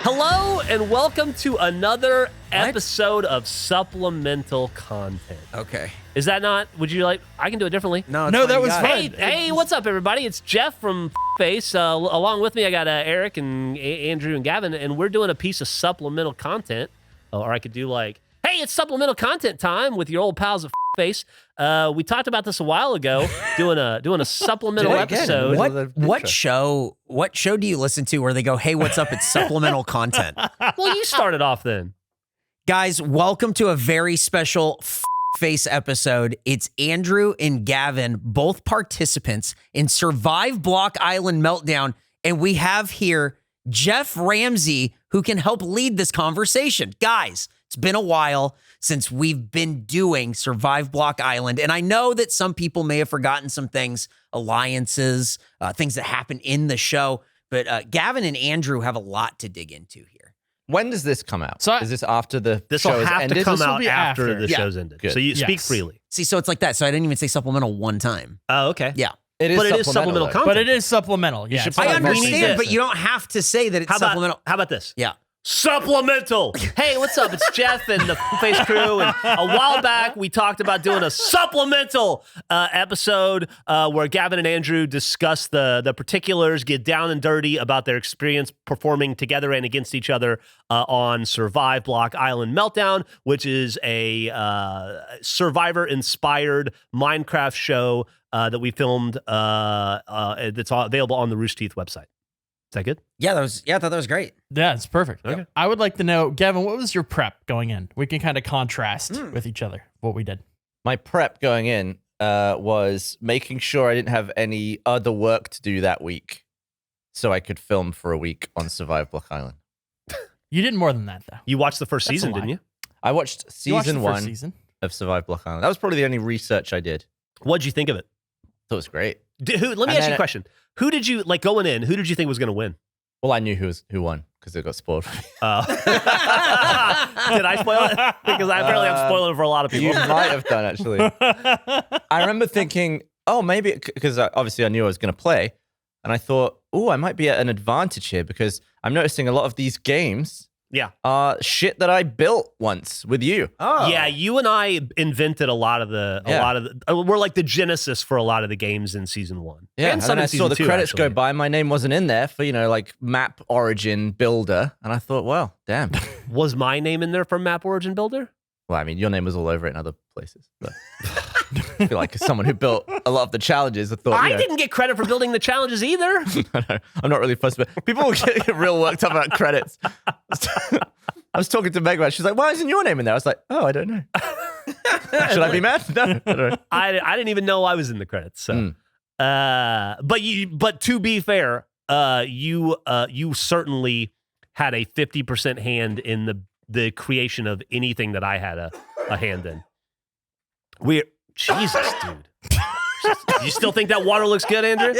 Hello and welcome to another episode of supplemental content. Okay. Is that not? Would you like? I can do it differently. No, that was Hey, fun. hey, what's up, everybody? It's Geoff from KFace. Along with me, I got Eric and Andrew and Gavin, and we're doing a piece of supplemental content. Or I could do like, hey, it's supplemental content time with your old pals at KFace. We talked about this a while ago, doing a supplemental episode. What show do you listen to where they go, hey, what's up? It's supplemental content. Well, you started off then. Guys, welcome to a very special Face episode. It's Andrew and Gavin, both participants in Survive Block Island Meltdown. And we have here Geoff Ramsey, who can help lead this conversation. Guys, it's been a while since we've been doing Survive Block Island. And I know that some people may have forgotten some things, alliances, things that happen in the show. But Gavin and Andrew have a lot to dig into here. When does this come out? So is this after the This show will has have ended? to come This will out be after after. the Yeah. show's ended. Good. So you speak Yes. freely. See, so it's like that. So I didn't even say supplemental one time. Oh, okay. Yeah. It is But it is supplemental though. content. But it is supplemental. Yeah, should it's put I Like, not- we need understand, this. but you don't have to say that it's How supplemental. about this? Yeah. Supplemental. Hey, what's up? It's Geoff and the Face crew. And a while back, we talked about doing a supplemental episode where Gavin and Andrew discuss the particulars, get down and dirty about their experience performing together and against each other on Survive Block Island Meltdown, which is a Survivor-inspired Minecraft show that we filmed that's available on the Rooster Teeth website. Is that good? Yeah, I thought that was great. Yeah, it's perfect. Okay. I would like to know, Gavin, what was your prep going in? We can kind of contrast with each other what we did. My prep going in was making sure I didn't have any other work to do that week, so I could film for a week on Survive Block Island. You did more than that, though. You watched the first That's a season, lie. didn't you? I watched You watched season the first one season. of Survive Block Island. That was probably the only research I did. What'd you think of it? That was great. Let me And ask you then a question. Who did you, like going in, who did you think was going to win? Well, I knew who won because it got spoiled for me. Did I spoil it? Because apparently I'm spoiling it for a lot of You people. might have done, actually. I remember thinking, oh, maybe, because obviously I knew I was going to play. And I thought, oh, I might be at an advantage here because I'm noticing a lot of these games Yeah. are shit that I built once with you. Oh. Yeah, you and I invented a lot of the, we're like the genesis for a lot of the games in season one. Yeah, and some then in I saw season the two, credits go actually. by. My name wasn't in there for, like map origin builder. And I thought, well, damn. Was my name in there for Map Origin Builder? Well, I mean, your name was all over it in other places. But I feel like as someone who built a lot of the challenges, I thought, I didn't get credit for building the challenges either. I'm not really fussed, but people will get real worked up about credits. I was talking to Meg about it. She's like, why isn't your name in there? I was like, oh, I don't know. Should I be mad? No, I don't know. I didn't even know I was in the credits. So. But to be fair, you certainly had a 50% hand in the creation of anything that I had a hand in. Jesus, dude. You still think that water looks good, Andrew?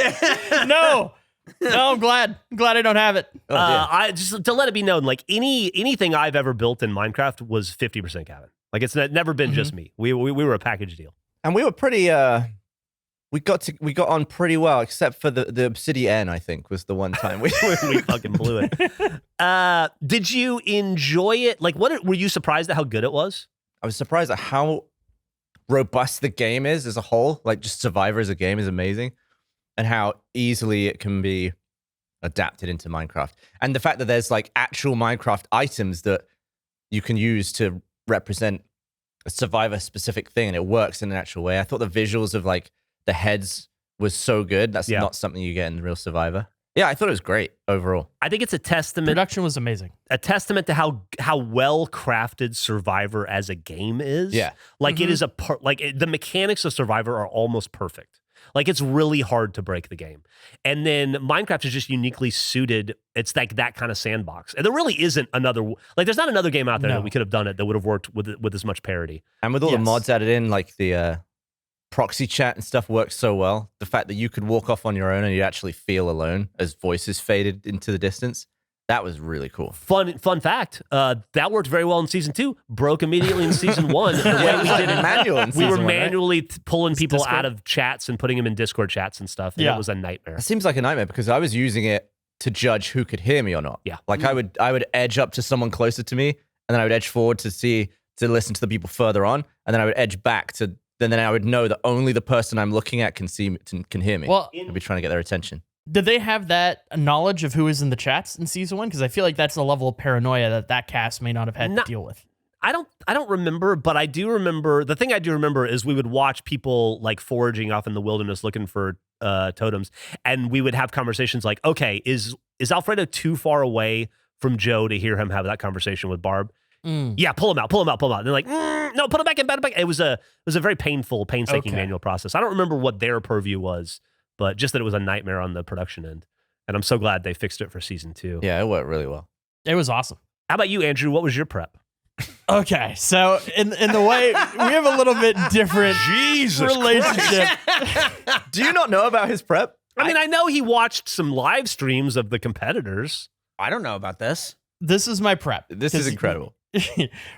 No, I'm glad. I'm glad I don't have it. I just to let it be known, like anything I've ever built in Minecraft was 50% Gavin. Like it's never been just me. We were a package deal. And we were pretty, we got on pretty well, except for the obsidian, I think, was the one time we fucking blew it. Did you enjoy it? Like, were you surprised at how good it was? I was surprised at how robust the game is as a whole. Like, just Survivor as a game is amazing, and how easily it can be adapted into Minecraft. And the fact that there's like actual Minecraft items that you can use to represent a Survivor specific thing, and it works in an actual way. I thought the visuals of like the heads was so good. That's not something you get in real Survivor. Yeah, I thought it was great overall. I think it's a testament. Production was amazing. A testament to how well crafted Survivor as a game is. Yeah. Like it is the mechanics of Survivor are almost perfect. Like it's really hard to break the game. And then Minecraft is just uniquely suited. It's like that kind of sandbox. And there really isn't there's not another game out there that we could have done it that would have worked with as much parity. And with all the mods added in, like the proxy chat and stuff works so well. The fact that you could walk off on your own and you actually feel alone as voices faded into the distance, that was really cool. Fun fact, that worked very well in season 2. Broke immediately in season 1. The way we did it manual in we season were 1, manually pulling people Discord. out of chats and putting them in Discord chats and stuff. And it was a nightmare. It seems like a nightmare because I was using it to judge who could hear me or not. Yeah. Like I would edge up to someone closer to me, and then I would edge forward to listen to the people further on, and then I would edge back then I would know that only the person I'm looking at can hear me. Well, I'd be trying to get their attention. did they have that knowledge of who is in the chats in season 1? Because I feel like that's a level of paranoia that cast may not have had to deal with. I don't remember, but I do remember. The thing I do remember is we would watch people like foraging off in the wilderness looking for totems, and we would have conversations like, okay, is Alfredo too far away from Joe to hear him have that conversation with Barb? Yeah, pull him out. And they're like, no, put him back in, put him back. It was a very painstaking manual process. I don't remember what their purview was, but just that it was a nightmare on the production end. And I'm so glad they fixed it for season 2. Yeah, it worked really well. It was awesome. How about you, Andrew? What was your prep? Okay, so in the way we have a little bit different relationship. Do you not know about his prep? I mean, I know he watched some live streams of the competitors. I don't know about this. This is my prep. This is incredible.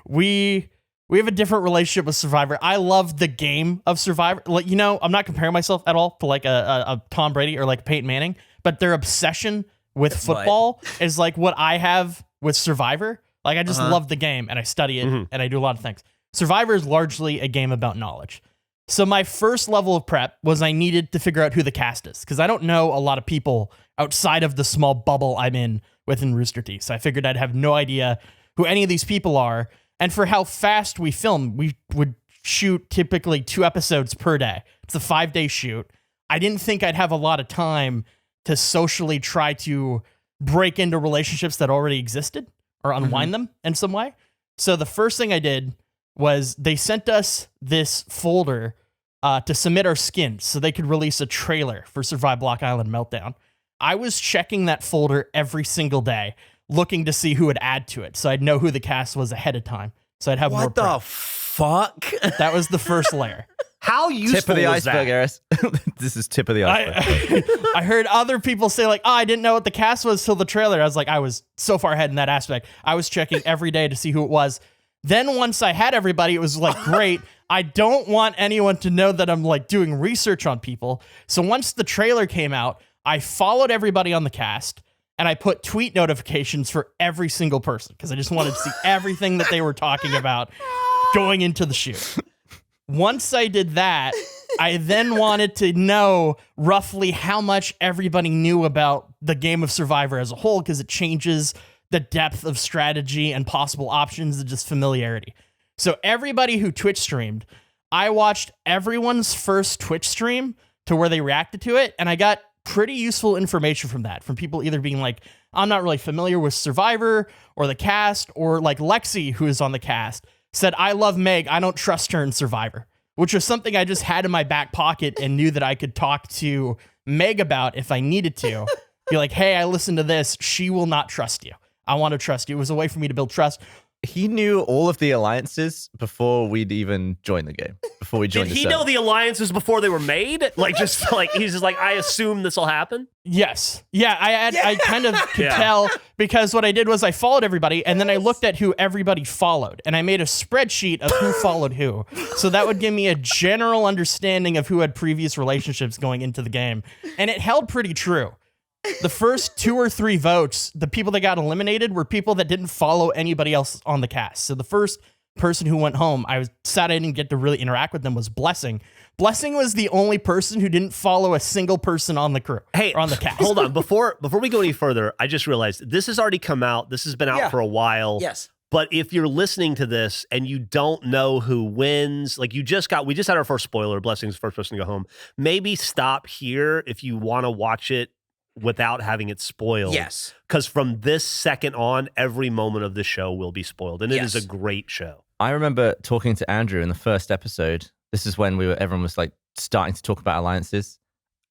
we have a different relationship with Survivor. I love the game of Survivor. Like, I'm not comparing myself at all to like a Tom Brady or like Peyton Manning, but their obsession with football is like what I have with Survivor. Like, I just love the game and I study it and I do a lot of things. Survivor is largely a game about knowledge. So my first level of prep was I needed to figure out who the cast is, because I don't know a lot of people outside of the small bubble I'm in within Rooster Teeth. So I figured I'd have no idea who any of these people are. And for how fast we film, we would shoot typically 2 episodes per day. It's a 5-day shoot. I didn't think I'd have a lot of time to socially try to break into relationships that already existed or unwind them in some way. So the first thing I did was they sent us this folder to submit our skins so they could release a trailer for Survive Block Island Meltdown. I was checking that folder every single day, looking to see who would add to it, so I'd know who the cast was ahead of time. So I'd have more prep. What the fuck? That was the first layer. How useful Tip of the was iceberg, that? Eris. This is tip of the iceberg. I heard other people say like, I didn't know what the cast was till the trailer. I was like, I was so far ahead in that aspect. I was checking every day to see who it was. Then once I had everybody, it was like, great. I don't want anyone to know that I'm like doing research on people. So once the trailer came out, I followed everybody on the cast and I put tweet notifications for every single person because I just wanted to see everything that they were talking about going into the shoot. Once I did that, I then wanted to know roughly how much everybody knew about the game of Survivor as a whole, because it changes the depth of strategy and possible options and just familiarity. So everybody who Twitch streamed, I watched everyone's first Twitch stream to where they reacted to it, and I got pretty useful information from that, from people either being like, I'm not really familiar with Survivor or the cast, or like Lexi, who is on the cast, said, I love Meg, I don't trust her in Survivor, which was something I just had in my back pocket and knew that I could talk to Meg about if I needed to. Be like, hey, I listened to this. She will not trust you. I want to trust you. It was a way for me to build trust. He knew all of the alliances before we'd even joined the game. Before we joined Did the he server. know the alliances before they were made? Like, just like, he's just like, I assume this will happen? Yes. Yeah, I kind of could tell, because what I did was I followed everybody and then I looked at who everybody followed and I made a spreadsheet of who followed who. So that would give me a general understanding of who had previous relationships going into the game. And it held pretty true. The first 2 or 3 votes, the people that got eliminated were people that didn't follow anybody else on the cast. So the first person who went home, I was sad I didn't get to really interact with them, was Blessing. Blessing was the only person who didn't follow a single person on the crew. Hey, or on the cast. Hold on. Before we go any further, I just realized this has already come out. This has been out for a while. Yes. But if you're listening to this and you don't know who wins, like we just had our first spoiler, Blessing's the first person to go home. Maybe stop here if you want to watch it without having it spoiled. Yes. Because from this second on, every moment of the show will be spoiled. And it is a great show. I remember talking to Andrew in the first episode. This is when everyone was like starting to talk about alliances.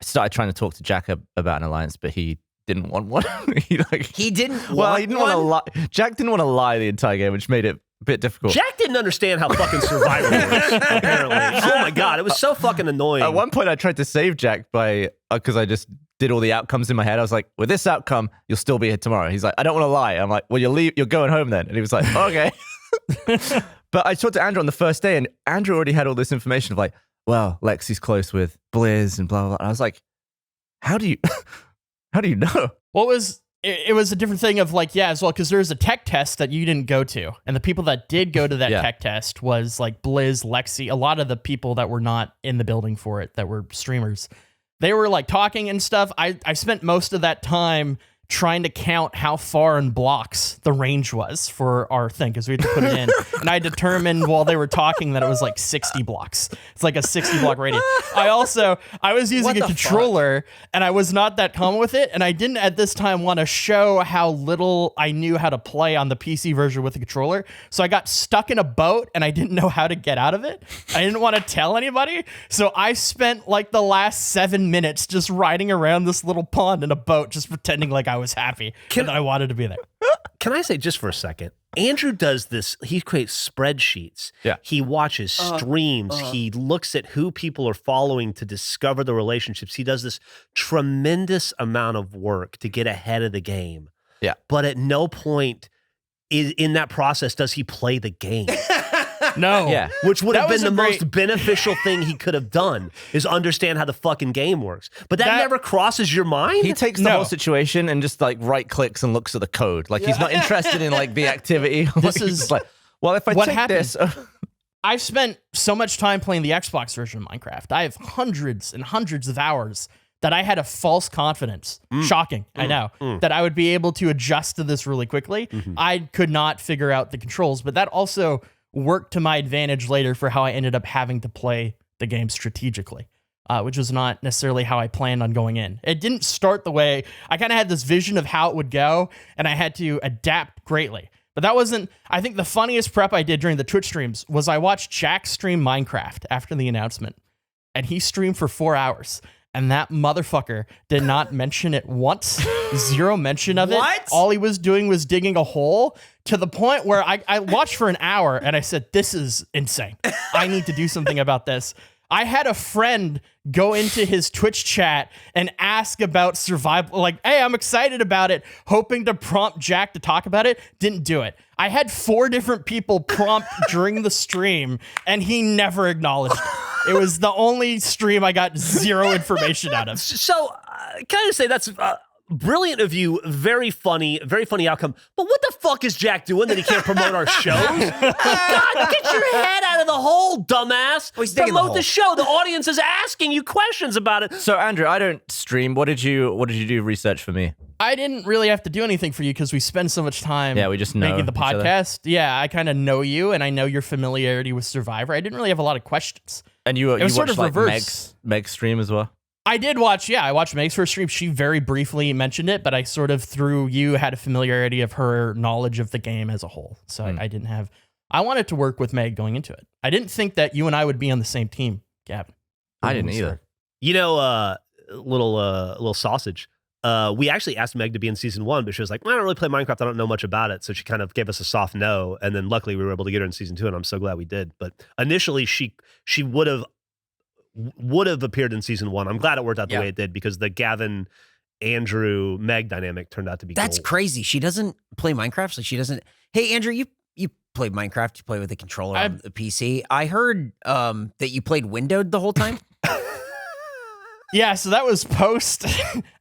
I started trying to talk to Jack about an alliance, but he didn't want one. he didn't want to lie. Jack didn't want to lie the entire game, which made it a bit difficult. Jack didn't understand how fucking Survivor works, apparently. Oh my God, it was so fucking annoying. At one point, I tried to save Jack because I just did all the outcomes in my head. I was like, with this outcome, you'll still be here tomorrow. He's like, I don't want to lie. I'm like, well, you're going home then. And he was like, okay. But I talked to Andrew on the first day, and Andrew already had all this information of like, well, Lexi's close with Blizz and blah, blah, blah. And I was like, how do you know? What was it was a different thing of like, yeah, as well, because there's a tech test that you didn't go to. And the people that did go to that tech test was like Blizz, Lexi, a lot of the people that were not in the building for it, that were streamers. They were like talking and stuff. I spent most of that time trying to count how far in blocks the range was for our thing, because we had to put it in. And I determined while they were talking that it was like 60 blocks. It's like a 60 block radius. I was using a controller and I was not that common with it. And I didn't at this time want to show how little I knew how to play on the PC version with the controller. So I got stuck in a boat and I didn't know how to get out of it. I didn't want to tell anybody. So I spent like the last 7 minutes just riding around this little pond in a boat, just pretending like I was happy that I wanted to be there. Can I say just for a second? Andrew does this. He creates spreadsheets. Yeah. He watches streams. He looks at who people are following to discover the relationships. He does this tremendous amount of work to get ahead of the game. Yeah. But at no point in that process does he play the game. No. Yeah. Which would have That been the was a great- most beneficial thing he could have done, is understand how the fucking game works. But that never crosses your mind? He takes the whole situation and just like right clicks and looks at the code. Like he's not interested in like the activity. This He's is just like, well, if I what take happened. this, I've spent so much time playing the Xbox version of Minecraft. I have hundreds and hundreds of hours that I had a false confidence. Shocking, I know, that I would be able to adjust to this really quickly. I could not figure out the controls, but that also worked to my advantage later for how I ended up having to play the game strategically, which was not necessarily how I planned on going in. It didn't start the way I kind of had this vision of how it would go, and I had to adapt greatly. But that wasn't, I think the funniest prep I did during the Twitch streams was I watched Jack stream Minecraft after the announcement, and he streamed for 4 hours. And that motherfucker did not mention it once. Zero mention of it. All he was doing was digging a hole, to the point where I watched for an hour and I said, this is insane. I need to do something about this. I had a friend go into his Twitch chat and ask about survival. Like, hey, I'm excited about it, hoping to prompt Jack to talk about it. Didn't do it. I had 4 different people prompt during the stream and he never acknowledged it. It was the only stream I got 0 information out of. So, can I just say that's brilliant of you. Very funny outcome. But what the fuck is Jack doing that he can't promote our shows? God, get your head out of the hole, dumbass. he's digging Promote the the show. The audience is asking you questions about it. so Andrew, I don't stream. What did you do research for me? I didn't really have to do anything for you because we spend so much time Yeah, we just know making the each other. podcast. Yeah, I kind of know you and I know your familiarity with Survivor. I didn't really have a lot of questions. And you was watched sort of like reverse. Meg's stream as well. I did watch, I watched Meg's first stream. She very briefly mentioned it, but I sort of, through you, had a familiarity of her knowledge of the game as a whole. So I didn't have, I wanted to work with Meg going into it. I didn't think that you and I would be on the same team, Gavin. I didn't either. You know, little sausage. We actually asked Meg to be in season 1, but she was like, well, I don't really play Minecraft. I don't know much about it. So she kind of gave us a soft no. And then luckily we were able to get her in season 2, and I'm so glad we did. But initially she would have appeared in season 1. I'm glad it worked out the way it did, because the Gavin, Andrew, Meg dynamic turned out to be That's gold. crazy. She doesn't play Minecraft, so she doesn't. Hey, Andrew, you played Minecraft. You play with a controller on the PC. I heard that you played windowed the whole time. Yeah, so that was post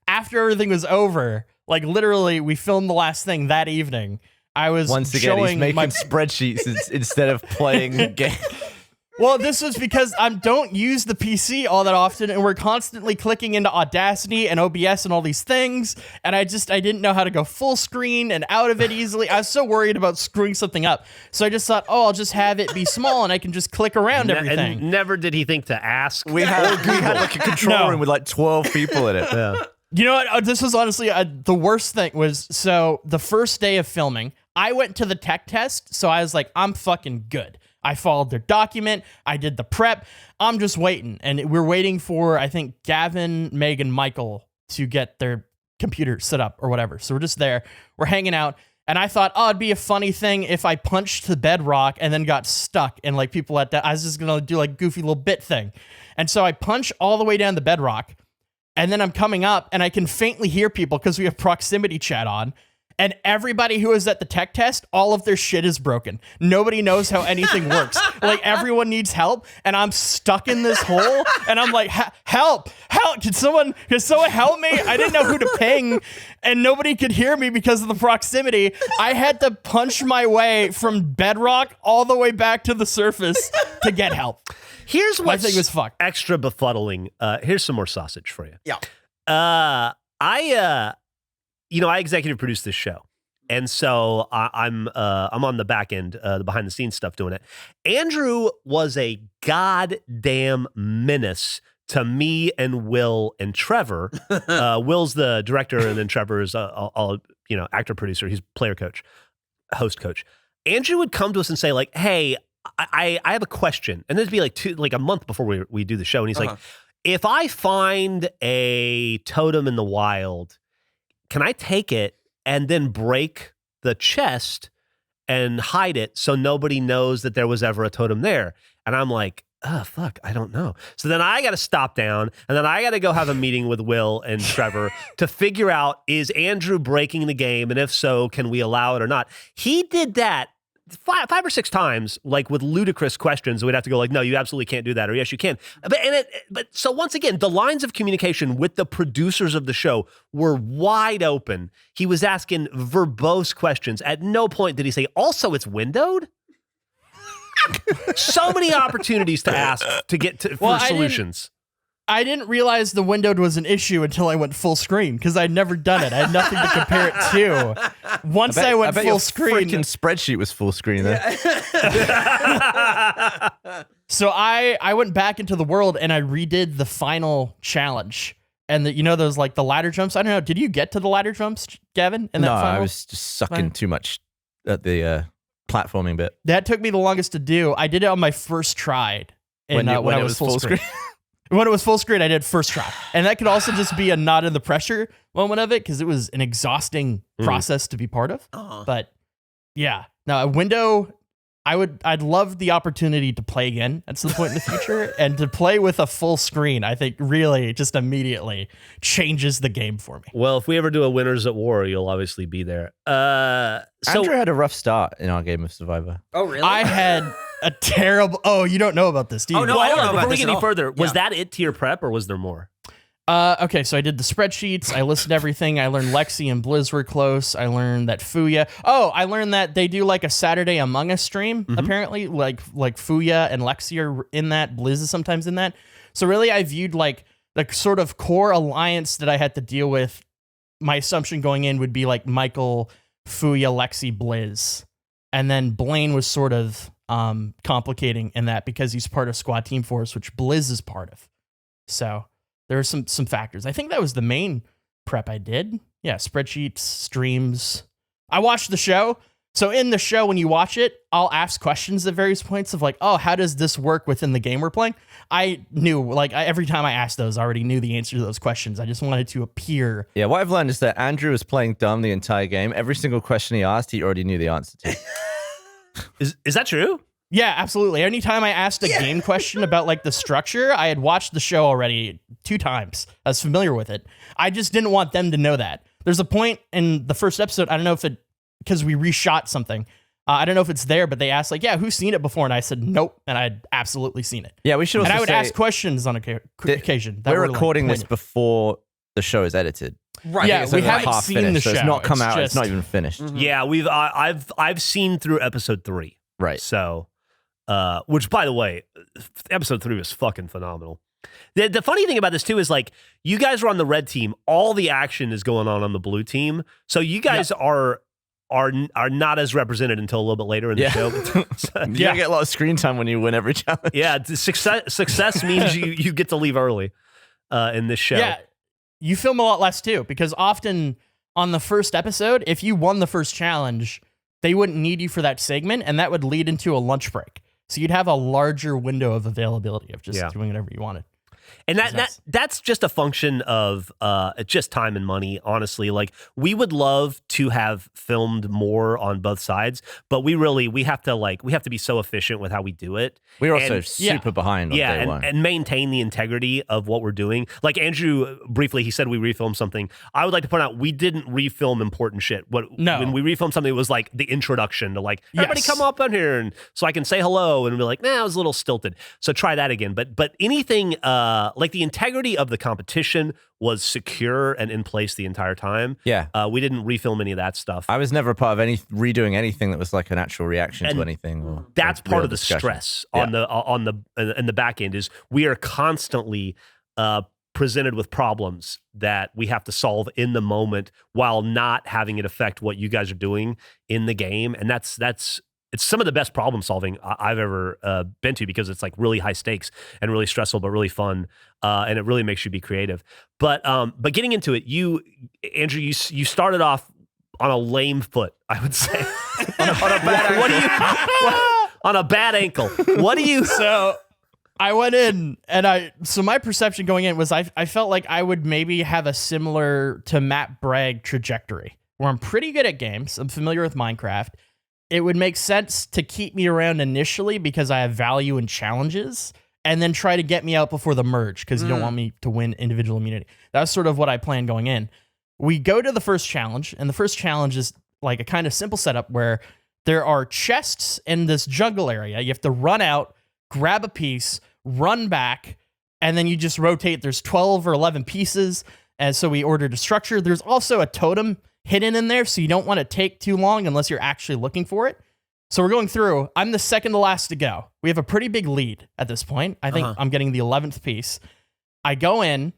after everything was over. Like literally, we filmed the last thing that evening. I was Once again, he's showing making my spreadsheets instead of playing the game. Well, this was because I don't use the PC all that often, and we're constantly clicking into Audacity and OBS and all these things, and I didn't know how to go full screen and out of it easily. I was so worried about screwing something up. So I just thought, I'll just have it be small and I can just click around everything. And never did he think to ask. We had like a control room with like 12 people in it. Yeah. You know what? This was honestly the worst thing was, so the first day of filming, I went to the tech test, so I was like, I'm fucking good. I followed their document. I did the prep. I'm just waiting. And we're waiting for, I think, Gavin, Meg, and Michael to get their computer set up or whatever. So we're just there. We're hanging out. And I thought, it'd be a funny thing if I punched the bedrock and then got stuck and like people at that. I was just going to do like goofy little bit thing. And so I punch all the way down the bedrock. And then I'm coming up and I can faintly hear people because we have proximity chat on. And everybody who is at the tech test, all of their shit is broken. Nobody knows how anything works. Like, everyone needs help, and I'm stuck in this hole, and I'm like, help, can someone help me? I didn't know who to ping, and nobody could hear me because of the proximity. I had to punch my way from bedrock all the way back to the surface to get help. Here's what's thing was fucked. extra befuddling. Here's some more sausage for you. Yeah. I executive produced this show, and so I'm on the back end, the behind the scenes stuff doing it. Andrew was a goddamn menace to me and Will and Trevor. Will's the director, and then Trevor is actor producer. He's player coach, host coach. Andrew would come to us and say like, "Hey, I have a question," and this would be like a month before we do the show, and he's like, "If I find a totem in the wild, can I take it and then break the chest and hide it so nobody knows that there was ever a totem there?" And I'm like, "Oh, fuck, I don't know." So then I got to stop down, and then I got to go have a meeting with Will and Trevor to figure out, is Andrew breaking the game? And if so, can we allow it or not? He did that five or six times, like with ludicrous questions. We'd have to go like, "No, you absolutely can't do that," or "Yes, you can." But so once again, the lines of communication with the producers of the show were wide open. He was asking verbose questions. At no point did he say, "Also, it's windowed." So many opportunities to ask to get to for solutions. I didn't realize the windowed was an issue until I went full screen, because I'd never done it. I had nothing to compare it to. Once I went full screen, freaking spreadsheet was full screen there. So I went back into the world and I redid the final challenge. And those like the ladder jumps. I don't know. Did you get to the ladder jumps, Gavin? No, I was just sucking too much at the platforming bit. That took me the longest to do. I did it on my first try. When I was full screen. When it was full screen, I did first try. And that could also just be a not in the pressure moment of it, because it was an exhausting process to be part of. But yeah, now a window, I'd love the opportunity to play again at some point in the future, and to play with a full screen, I think really just immediately changes the game for me. Well, if we ever do a Winners at War, you'll obviously be there. Andrew had a rough start in our game of Survivor. Oh, really? I had a terrible... Oh, you don't know about this, do you? Oh, no, I don't know about before we this get at any all. further, was that it to your prep, or was there more? Okay, so I did the spreadsheets. I listed everything. I learned Lexi and Blizz were close. I learned that Fuya... Oh, I learned that they do like a Saturday Among Us stream, apparently. Like Fuya and Lexi are in that. Blizz is sometimes in that. So really, I viewed like the sort of core alliance that I had to deal with. My assumption going in would be like Michael, Fuya, Lexi, Blizz. And then Blaine was sort of complicating in that because he's part of Squad Team Force, which Blizz is part of. So there are some factors. I think that was the main prep I did. Yeah, spreadsheets, streams. I watched the show. So in the show, when you watch it, I'll ask questions at various points of like, oh, how does this work within the game we're playing? I knew, every time I asked those, I already knew the answer to those questions. I just wanted to appear. Yeah, what I've learned is that Andrew was playing dumb the entire game. Every single question he asked, he already knew the answer to. Is that true? Yeah, absolutely. Anytime I asked a game question about like the structure, I had watched the show already 2 times. I was familiar with it. I just didn't want them to know that. There's a point in the first episode, I don't know if because we reshot something. I don't know if it's there, but they asked like, yeah, who's seen it before? And I said, nope. And I'd absolutely seen it. Yeah, we should also And I would ask questions on occasion. We're recording this before the show is edited. Right. Yeah, So we it's haven't half seen finished, the so show. it's not come out. Just- It's not even finished. Yeah, I've seen through episode 3. Right. So, which by the way, episode 3 was fucking phenomenal. The funny thing about this too is like you guys are on the red team, all the action is going on the blue team. So you guys are not as represented until a little bit later in the show. You get a lot of screen time when you win every challenge. Yeah, success means you get to leave early in this show. Yeah, you film a lot less too, because often on the first episode, if you won the first challenge, they wouldn't need you for that segment, and that would lead into a lunch break. So you'd have a larger window of availability of just doing whatever you wanted. And that's just a function of just time and money, honestly. Like, we would love to have filmed more on both sides, but we have to be so efficient with how we do it. We're also super behind on day one. And maintain the integrity of what we're doing. Like Andrew, briefly, he said we refilmed something. I would like to point out, we didn't refilm important shit. When we refilmed something, it was like the introduction to like, everybody come up on here, and so I can say hello, and be like, nah, it was a little stilted. So try that again. But anything, like the integrity of the competition was secure and in place the entire time. Yeah. We didn't refilm any of that stuff. I was never a part of redoing anything that was like an actual reaction to anything. Or that's part of the discussion. Stress on the back end is we are constantly presented with problems that we have to solve in the moment while not having it affect what you guys are doing in the game. And it's some of the best problem solving I've ever been to, because it's like really high stakes and really stressful, but really fun. And it really makes you be creative. But getting into it, Andrew, you started off on a lame foot, I would say. on a bad on a bad ankle. What do you... So I went in, and so my perception going in was I felt like I would maybe have a similar to Matt Bragg trajectory, where I'm pretty good at games. I'm familiar with Minecraft. It would make sense to keep me around initially because I have value in challenges, and then try to get me out before the merge because you don't want me to win individual immunity. That was sort of what I planned going in. We go to the first challenge, and the first challenge is like a kind of simple setup where there are chests in this jungle area. You have to run out, grab a piece, run back, and then you just rotate. There's 12 or 11 pieces, and so we ordered a structure. There's also a totem hidden in there, so you don't want to take too long unless you're actually looking for it. So we're going through. I'm the second to last to go. We have a pretty big lead at this point. I think I'm getting the 11th piece. I go in,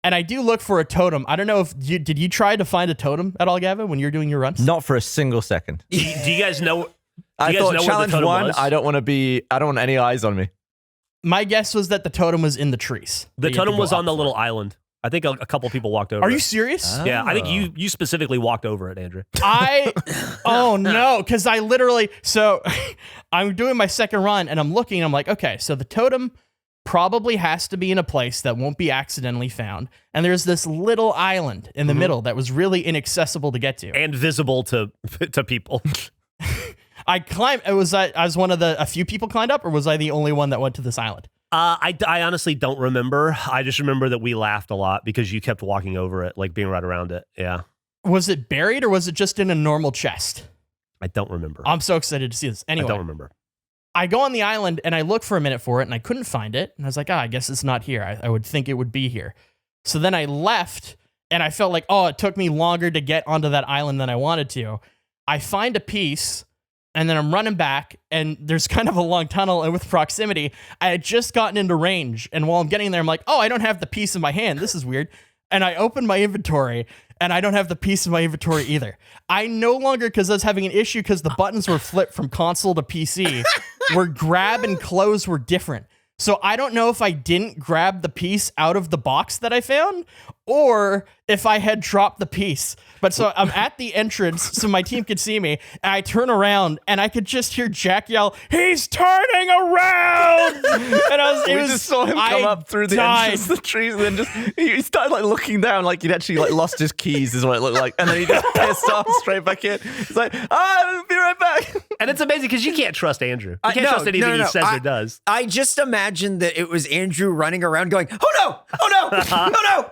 and I do look for a totem. I don't know if did you try to find a totem at all, Gavin, when you're doing your runs? Not for a single second. Do you guys know? I thought challenge one, I don't want any eyes on me. My guess was that the totem was in the trees. The totem was on the little island. I think a couple people walked over. Are you it. serious? Yeah, I think you specifically walked over it, Andrew. Oh no, because I literally, so I'm doing my second run and I'm looking, I'm like, okay, so the totem probably has to be in a place that won't be accidentally found. And there's this little island in the middle that was really inaccessible to get to. And visible to people. I climbed, I was one of a few people climbed up, or was I the only one that went to this island? I honestly don't remember. I just remember that we laughed a lot because you kept walking over it, like being right around it. Yeah. Was it buried or was it just in a normal chest? I don't remember. I'm so excited to see this. Anyway. I don't remember. I go on the island and I look for a minute for it and I couldn't find it. And I was like, I guess it's not here. I would think it would be here. So then I left and I felt like, it took me longer to get onto that island than I wanted to. I find a piece. And then I'm running back, and there's kind of a long tunnel, and with proximity, I had just gotten into range. And while I'm getting there, I'm like, I don't have the piece in my hand. This is weird. And I open my inventory, and I don't have the piece in my inventory either. I no longer, because I was having an issue because the buttons were flipped from console to PC, where grab and close were different. So I don't know if I didn't grab the piece out of the box that I found, or if I had dropped the piece. But so I'm at the entrance so my team could see me, and I turn around and I could just hear Jack yell, "He's turning around!" And we just saw him come up through the entrance of the trees, and then he started like looking down like he'd actually like lost his keys is what it looked like. And then he just pissed off straight back in. He's like, I'll be right back. And it's amazing because you can't trust Andrew. You can't trust anything he says or does. I just imagined that it was Andrew running around going, "Oh no! Oh no! Oh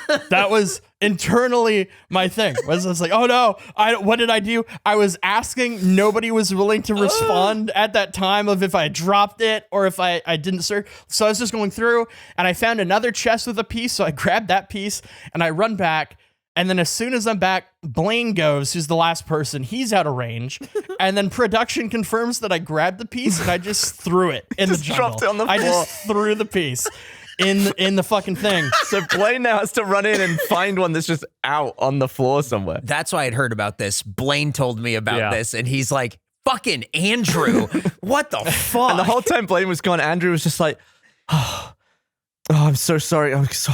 no!" That was internally my thing. I was like, oh no, what did I do? I was asking, nobody was willing to respond at that time of if I dropped it or if I didn't search. So I was just going through and I found another chest with a piece. So I grabbed that piece and I run back. And then as soon as I'm back, Blaine goes, who's the last person. He's out of range. And then production confirms that I grabbed the piece and I just threw it in the jungle. Dropped it on the floor. I just threw the piece in the fucking thing. So Blaine now has to run in and find one that's just out on the floor somewhere. That's why I'd heard about this. Blaine told me about this, and he's like, fucking Andrew, what the fuck? And the whole time Blaine was gone, Andrew was just like, Oh, I'm so sorry. I'm so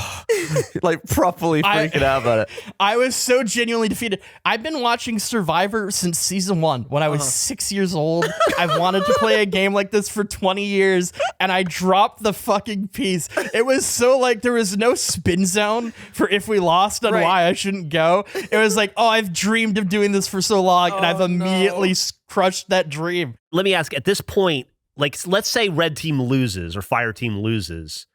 like properly freaking out about it. I was so genuinely defeated. I've been watching Survivor since season 1 when I was 6 years old. I've wanted to play a game like this for 20 years, and I dropped the fucking piece. It was so like there was no spin zone for if we lost and why I shouldn't go. It was like, oh, I've dreamed of doing this for so long, and I've immediately crushed that dream. Let me ask, at this point, like, let's say red team loses or fire team loses,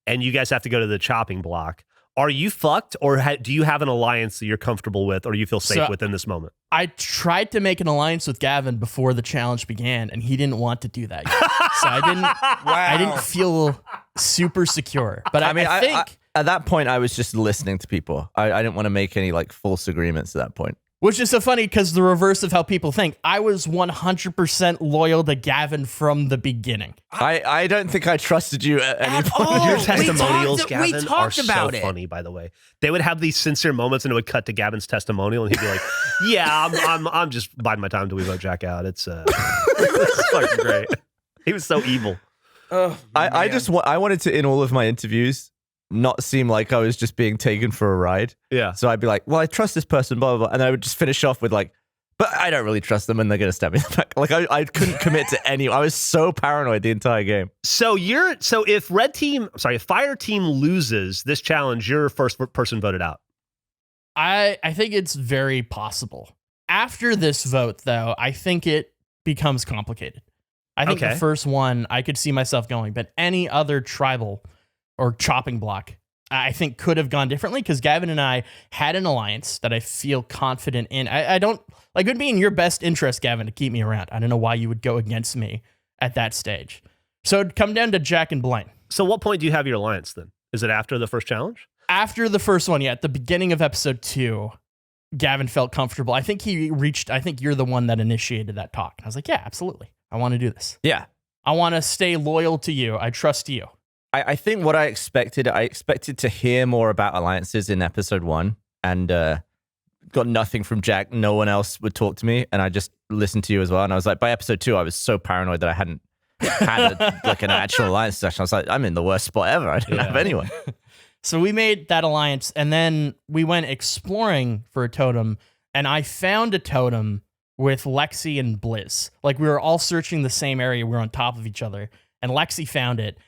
and you guys have to go to the chopping block. Are you fucked, or do you have an alliance that you're comfortable with, or you feel safe with in this moment? I tried to make an alliance with Gavin before the challenge began, and he didn't want to do that yet. So I didn't feel super secure. But I think at that point, I was just listening to people. I didn't want to make any like false agreements at that point. Which is so funny because the reverse of how people think. I was 100% loyal to Gavin from the beginning. I don't think I trusted you at any point. Your testimonials, Gavin, we talked about so it. funny, by the way. They would have these sincere moments and it would cut to Gavin's testimonial and he'd be like, yeah, I'm just biding my time till we vote Jack out. It's fucking great. He was so evil. I wanted to, in all of my interviews, not seem like I was just being taken for a ride. Yeah. So I'd be like, well, I trust this person, blah, blah, blah. And I would just finish off with like, but I don't really trust them and they're going to stab me in the back. Like I couldn't commit to any. I was so paranoid the entire game. So if fire team loses this challenge, you're first person voted out. I think it's very possible. After this vote, though, I think it becomes complicated. I think the first one I could see myself going, but any other tribal or chopping block, I think could have gone differently because Gavin and I had an alliance that I feel confident in. I don't like it would be in your best interest, Gavin, to keep me around. I don't know why you would go against me at that stage. So it'd come down to Jack and Blaine. So what point do you have your alliance then? Is it after the first challenge? After the first one, yeah, at the beginning of episode 2, Gavin felt comfortable. I think you're the one that initiated that talk. I was like, yeah, absolutely. I want to do this. Yeah. I want to stay loyal to you. I trust you. I think what I expected to hear more about alliances in episode 1 and got nothing from Jack. No one else would talk to me. And I just listened to you as well. And I was like, by episode 2, I was so paranoid that I hadn't had an actual alliance session. I was like, I'm in the worst spot ever. I didn't have anyone. So we made that alliance and then we went exploring for a totem and I found a totem with Lexi and Blizz. Like we were all searching the same area. We were on top of each other and Lexi found it.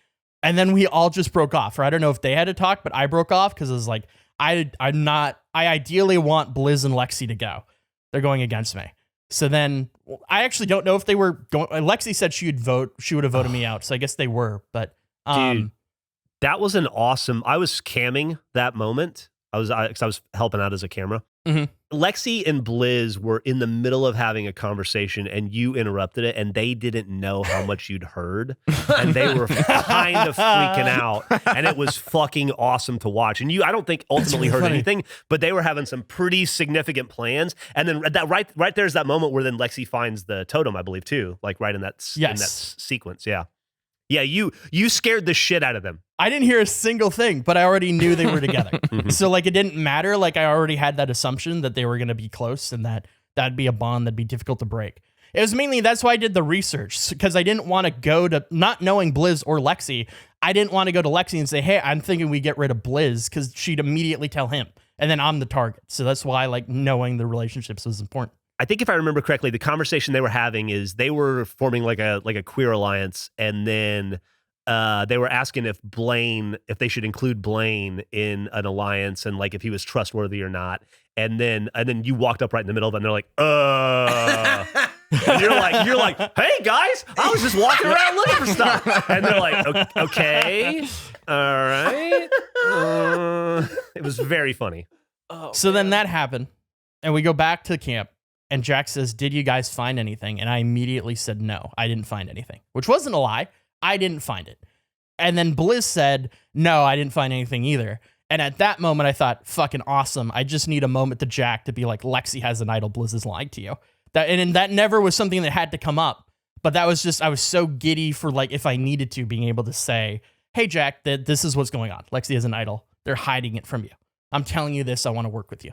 And then we all just broke off. Or I don't know if they had to talk, but I broke off because I was like, I ideally want Blizz and Lexi to go. They're going against me. So then I actually don't know if they were going. Lexi said she would have voted me out. So I guess they were. But dude, that was an awesome. I was camming that moment. I was helping out as a camera. Mm-hmm. Lexi and Blizz were in the middle of having a conversation and you interrupted it and they didn't know how much you'd heard and they were kind of freaking out and it was fucking awesome to watch. And I don't think ultimately heard anything, but they were having some pretty significant plans. And then that right there's that moment where then Lexi finds the totem, I believe too, like right in that sequence. Yeah. Yeah, you scared the shit out of them. I didn't hear a single thing, but I already knew they were together. So like it didn't matter. Like I already had that assumption that they were going to be close and that'd be a bond that'd be difficult to break. It was mainly, that's why I did the research because I didn't want to go to, not knowing Blizz or Lexi, I didn't want to go to Lexi and say, hey, I'm thinking we get rid of Blizz because she'd immediately tell him and then I'm the target. So that's why like knowing the relationships was important. I think if I remember correctly, the conversation they were having is they were forming like a queer alliance, and then they were asking if they should include Blaine in an alliance, and like if he was trustworthy or not. And then you walked up right in the middle of it, and they're like, and you're like, hey guys, I was just walking around looking for stuff, and they're like, okay, all right. It was very funny. So then that happened, and we go back to camp. And Jack says, did you guys find anything? And I immediately said, no, I didn't find anything, which wasn't a lie. I didn't find it. And then Blizz said, no, I didn't find anything either. And at that moment, I thought, fucking awesome. I just need a moment to Jack to be like, Lexi has an idol. Blizz is lying to you. And that never was something that had to come up. But that was just, I was so giddy for like, if I needed to, being able to say, hey, Jack, this is what's going on. Lexi has an idol. They're hiding it from you. I'm telling you this. I want to work with you.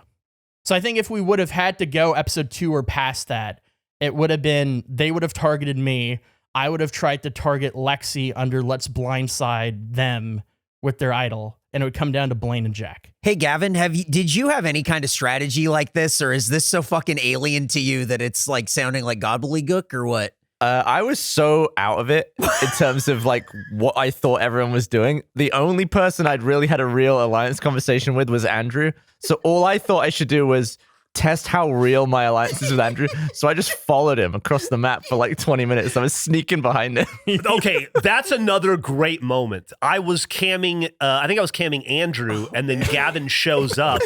So I think if we would have had to go episode 2 or past that, it would have been, they would have targeted me. I would have tried to target Lexi under let's blindside them with their idol, and it would come down to Blaine and Jack. Hey, Gavin, did you have any kind of strategy like this, or is this so fucking alien to you that it's like sounding like gobbledygook or what? I was so out of it in terms of like what I thought everyone was doing. The only person I'd really had a real alliance conversation with was Andrew. So all I thought I should do was test how real my alliance is with Andrew. So I just followed him across the map for like 20 minutes. I was sneaking behind him. Okay, that's another great moment. I was camming, I think I was camming Andrew, and then Gavin shows up.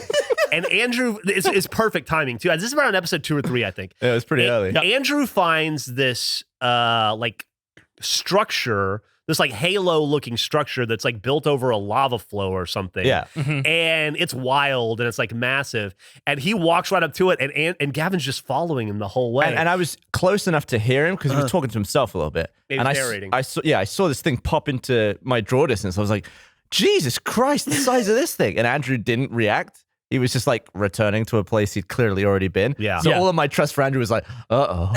And Andrew is perfect timing too. This is around episode 2 or 3, I think. Yeah, it was pretty early. Andrew finds this like structure, this like halo looking structure that's like built over a lava flow or something. Yeah. And it's wild and it's like massive. And he walks right up to it, and Gavin's just following him the whole way. And I was close enough to hear him because he was talking to himself a little bit. He was and narrating. I saw this thing pop into my draw distance. I was like, Jesus Christ, the size of this thing. And Andrew didn't react. He was just like returning to a place he'd clearly already been. Yeah. So all of my trust for Andrew was like, uh-oh.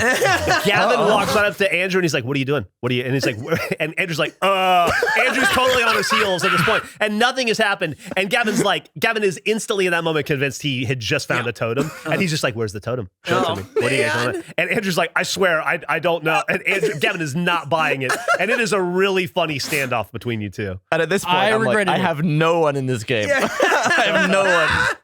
Gavin walks right up to Andrew and he's like, "What are you doing? What are you?" And he's like, and Andrew's like, Andrew's totally on his heels at this point, and nothing has happened. And Gavin is instantly in that moment convinced he had just found a totem, and he's just like, "Where's the totem? Show it to me. What are you guys doing?" And Andrew's like, "I swear, I don't know." And Gavin is not buying it, and it is a really funny standoff between you two. And at this point, I'm like, I have no one in this game. I have no one.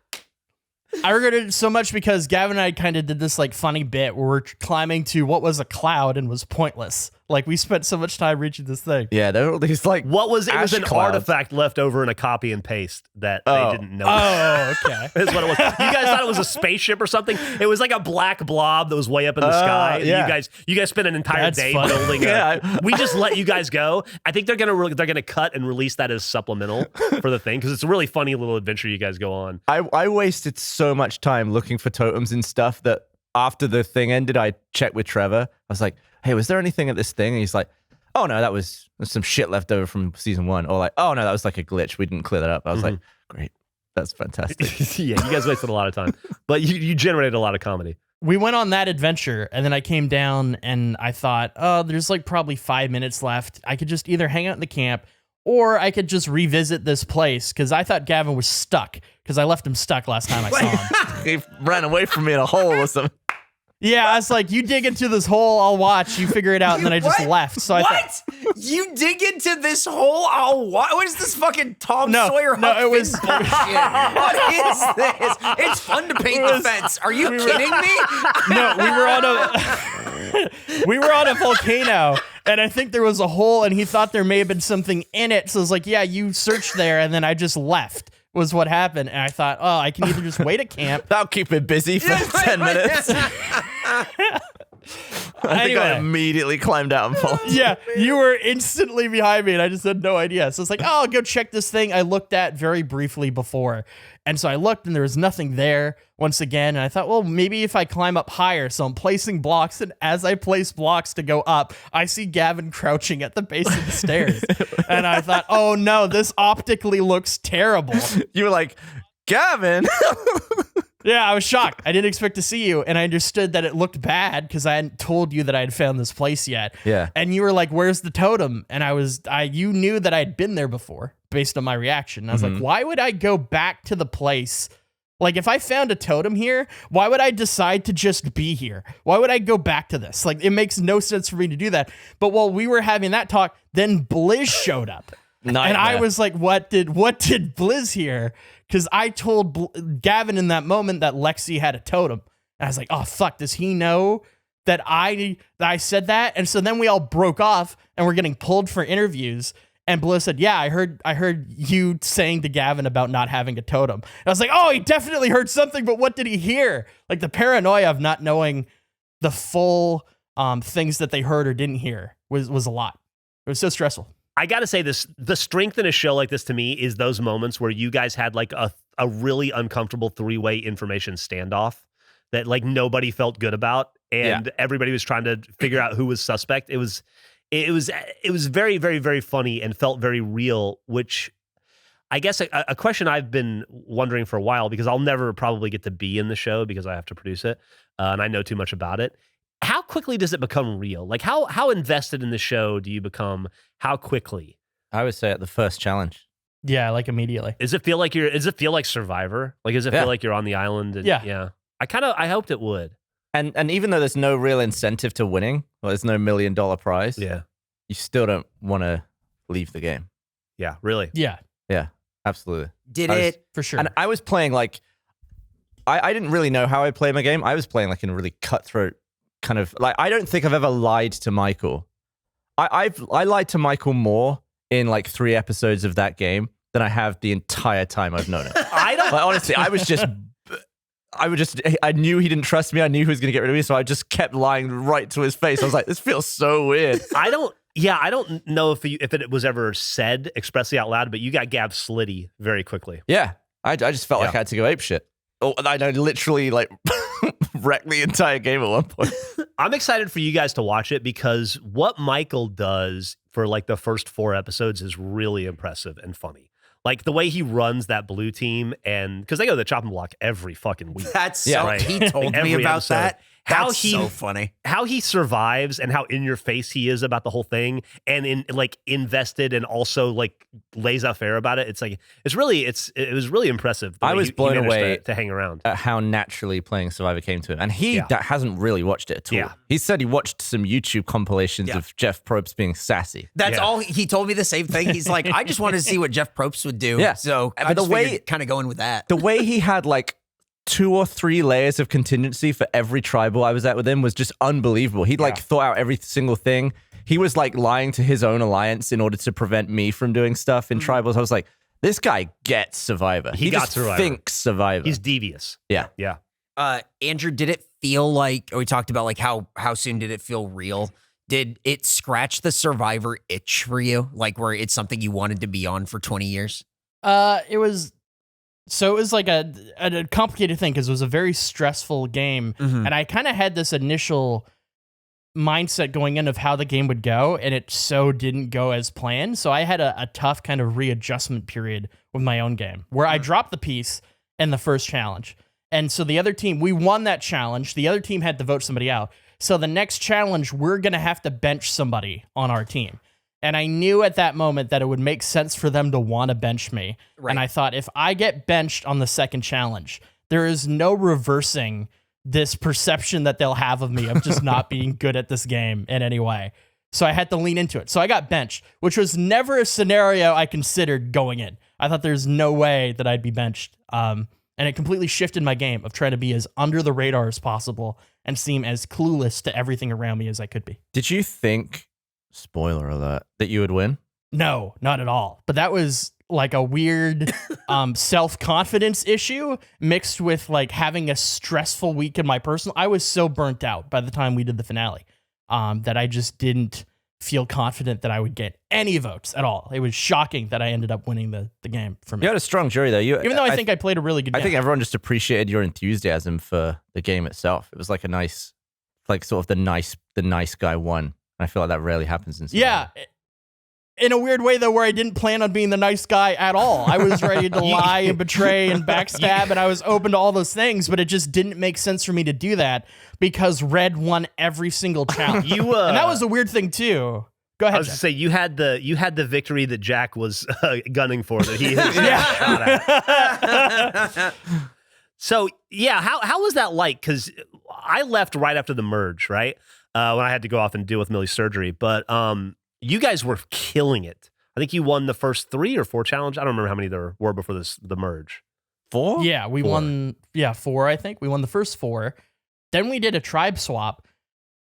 I regretted it so much because Gavin and I kind of did this like funny bit where we're climbing to what was a cloud and was pointless. Like we spent so much time reaching this thing. Yeah, there were all these like What was it? It was ash an clouds. artifact left over in a copy and paste that they didn't know. Oh, okay. That's what it was. You guys thought it was a spaceship or something? It was like a black blob that was way up in the sky. yeah. You guys spent an entire That's day funny. building. Yeah. We just let you guys go. I think they're gonna cut and release that as supplemental for the thing because it's a really funny little adventure you guys go on. I wasted so much time looking for totems and stuff that after the thing ended, I checked with Trevor. I was like, "Hey, was there anything at this thing?" And he's like, "Oh no, there's some shit left over from season 1." Or like, "Oh no, that was like a glitch. We didn't clear that up." I was like, "Great, that's fantastic." Yeah, you guys wasted a lot of time, but you generated a lot of comedy. We went on that adventure and then I came down and I thought, oh, there's like probably 5 minutes left. I could just either hang out in the camp or I could just revisit this place because I thought Gavin was stuck because I left him stuck last time I saw him. He ran away from me in a hole or something. Yeah, I was like, you dig into this hole, I'll watch. You figure it out, and then I just What? left. So I thought, What? You dig into this hole? What is this fucking Tom Sawyer? No, it was. bullshit? What is this? It's fun to paint the fence. Are you kidding me? No, we were on a volcano, and I think there was a hole, and he thought there may have been something in it. So I was like, yeah, you searched there, and then I just left. Was what happened, and I thought, oh, I can either just wait at camp. That'll keep me busy for 10 minutes. I think I immediately climbed out and followed. Yeah, you were instantly behind me, and I just had no idea. So it's like, oh, I'll go check this thing I looked at very briefly before. And so I looked, and there was nothing there once again. And I thought, well, maybe if I climb up higher. So I'm placing blocks, and as I place blocks to go up, I see Gavin crouching at the base of the stairs. And I thought, oh no, this optically looks terrible. You were like, Gavin. Yeah, I was shocked. I didn't expect to see you, and I understood that it looked bad because I hadn't told you that I had found this place yet. Yeah. And you were like, "Where's the totem?" And you knew that I'd been there before based on my reaction. And I was like, "Why would I go back to the place? Like, if I found a totem here, why would I decide to just be here? Why would I go back to this? Like, it makes no sense for me to do that." But while we were having that talk, then Blizz showed up. Nightmare. And I was like, what did Blizz hear? Because I told Gavin in that moment that Lexi had a totem. And I was like, oh, fuck, does he know that I said that? And so then we all broke off and we're getting pulled for interviews. And Blizz said, yeah, I heard you saying to Gavin about not having a totem. And I was like, oh, he definitely heard something, but what did he hear? Like the paranoia of not knowing the full things that they heard or didn't hear was a lot. It was so stressful. I got to say this, the strength in a show like this to me is those moments where you guys had like a really uncomfortable 3-way information standoff that like nobody felt good about. And everybody was trying to figure out who was suspect. It was very, very, very funny and felt very real, which I guess a question I've been wondering for a while, because I'll never probably get to be in the show because I have to produce it. And I know too much about it. How quickly does it become real? Like how invested in the show do you become? How quickly? I would say at the first challenge. Yeah, like immediately. Does it feel like Survivor? Like, does it feel like you're on the island? And, Yeah. I hoped it would. And even though there's no real incentive to winning, or there's no $1 million prize, Yeah. you still don't want to leave the game. Yeah, really. Yeah, Yeah, absolutely. Did it? for sure. And I was playing like, I didn't really know how I play my game. I was playing like in a really cutthroat kind of, like, I don't think I've ever lied to Michael. I lied to Michael more in like 3 episodes of that game than I have the entire time I've known him. Like, honestly, I knew he didn't trust me. I knew he was going to get rid of me. So I just kept lying right to his face. I was like, this feels so weird. I don't know if it was ever said expressly out loud, but you got Gav slitty very quickly. Yeah. I just felt like I had to go apeshit. Oh, and I literally like wrecked the entire game at one point. I'm excited for you guys to watch it because what Michael does for like the first 4 episodes is really impressive and funny. Like the way he runs that blue team, and because they go to the chopping block every fucking week. That's so. right. He told Like me every about episode. that. How That's so funny. How he survives and how in your face he is about the whole thing, and invested and also like laissez-faire about it. It's like it was really impressive. I was blown away to hang around at how naturally playing Survivor came to him, and he hasn't really watched it at all. Yeah. He said he watched some YouTube compilations of Geoff Probst being sassy. That's all. He told me the same thing. He's like, I just wanted to see what Geoff Probst would do. Yeah. So But I the just way- kind of going with that. The way he had like 2 or 3 layers of contingency for every tribal I was at with him was just unbelievable. He'd like thought out every single thing. He was like lying to his own alliance in order to prevent me from doing stuff in tribals. I was like, this guy gets Survivor. He got just Survivor. thinks Survivor. He's devious. Yeah. Yeah. Andrew, did it feel like, we talked about like how soon did it feel real? Did it scratch the Survivor itch for you? Like where it's something you wanted to be on for 20 years? It was like a complicated thing because it was a very stressful game. And I kind of had this initial mindset going in of how the game would go, and it so didn't go as planned. So I had a tough kind of readjustment period with my own game where I dropped the piece in the first challenge. And so the other team, we won that challenge. The other team had to vote somebody out. So the next challenge, we're going to have to bench somebody on our team. And I knew at that moment that it would make sense for them to want to bench me. Right. And I thought, if I get benched on the second challenge, there is no reversing this perception that they'll have of me of just not being good at this game in any way. So I had to lean into it. So I got benched, which was never a scenario I considered going in. I thought there's no way that I'd be benched. And it completely shifted my game of trying to be as under the radar as possible and seem as clueless to everything around me as I could be. Did you think, spoiler alert, that you would win? No, not at all. But that was like a weird self-confidence issue mixed with like having a stressful week in my personal. I was so burnt out by the time we did the finale that I just didn't feel confident that I would get any votes at all. It was shocking that I ended up winning the game for me. You had a strong jury, though. Even though I think I played a really good game. I think everyone just appreciated your enthusiasm for the game itself. It was like a nice, like sort of the nice guy won. And I feel like that rarely happens in Survivor. Yeah. In a weird way, though, where I didn't plan on being the nice guy at all. I was ready to lie and betray and backstab, and I was open to all those things, but it just didn't make sense for me to do that because Red won every single challenge. And that was a weird thing, too. Go ahead, I was Jack. to say you had the victory that Jack was gunning for that he shot at. So yeah, how was that like? Because I left right after the merge, right? When I had to go off and deal with Millie's surgery, but you guys were killing it. I think you won the first 3 or 4 challenge. I don't remember how many there were before the merge. 4? Yeah, we won. Yeah, 4. I think we won the first 4. Then we did a tribe swap.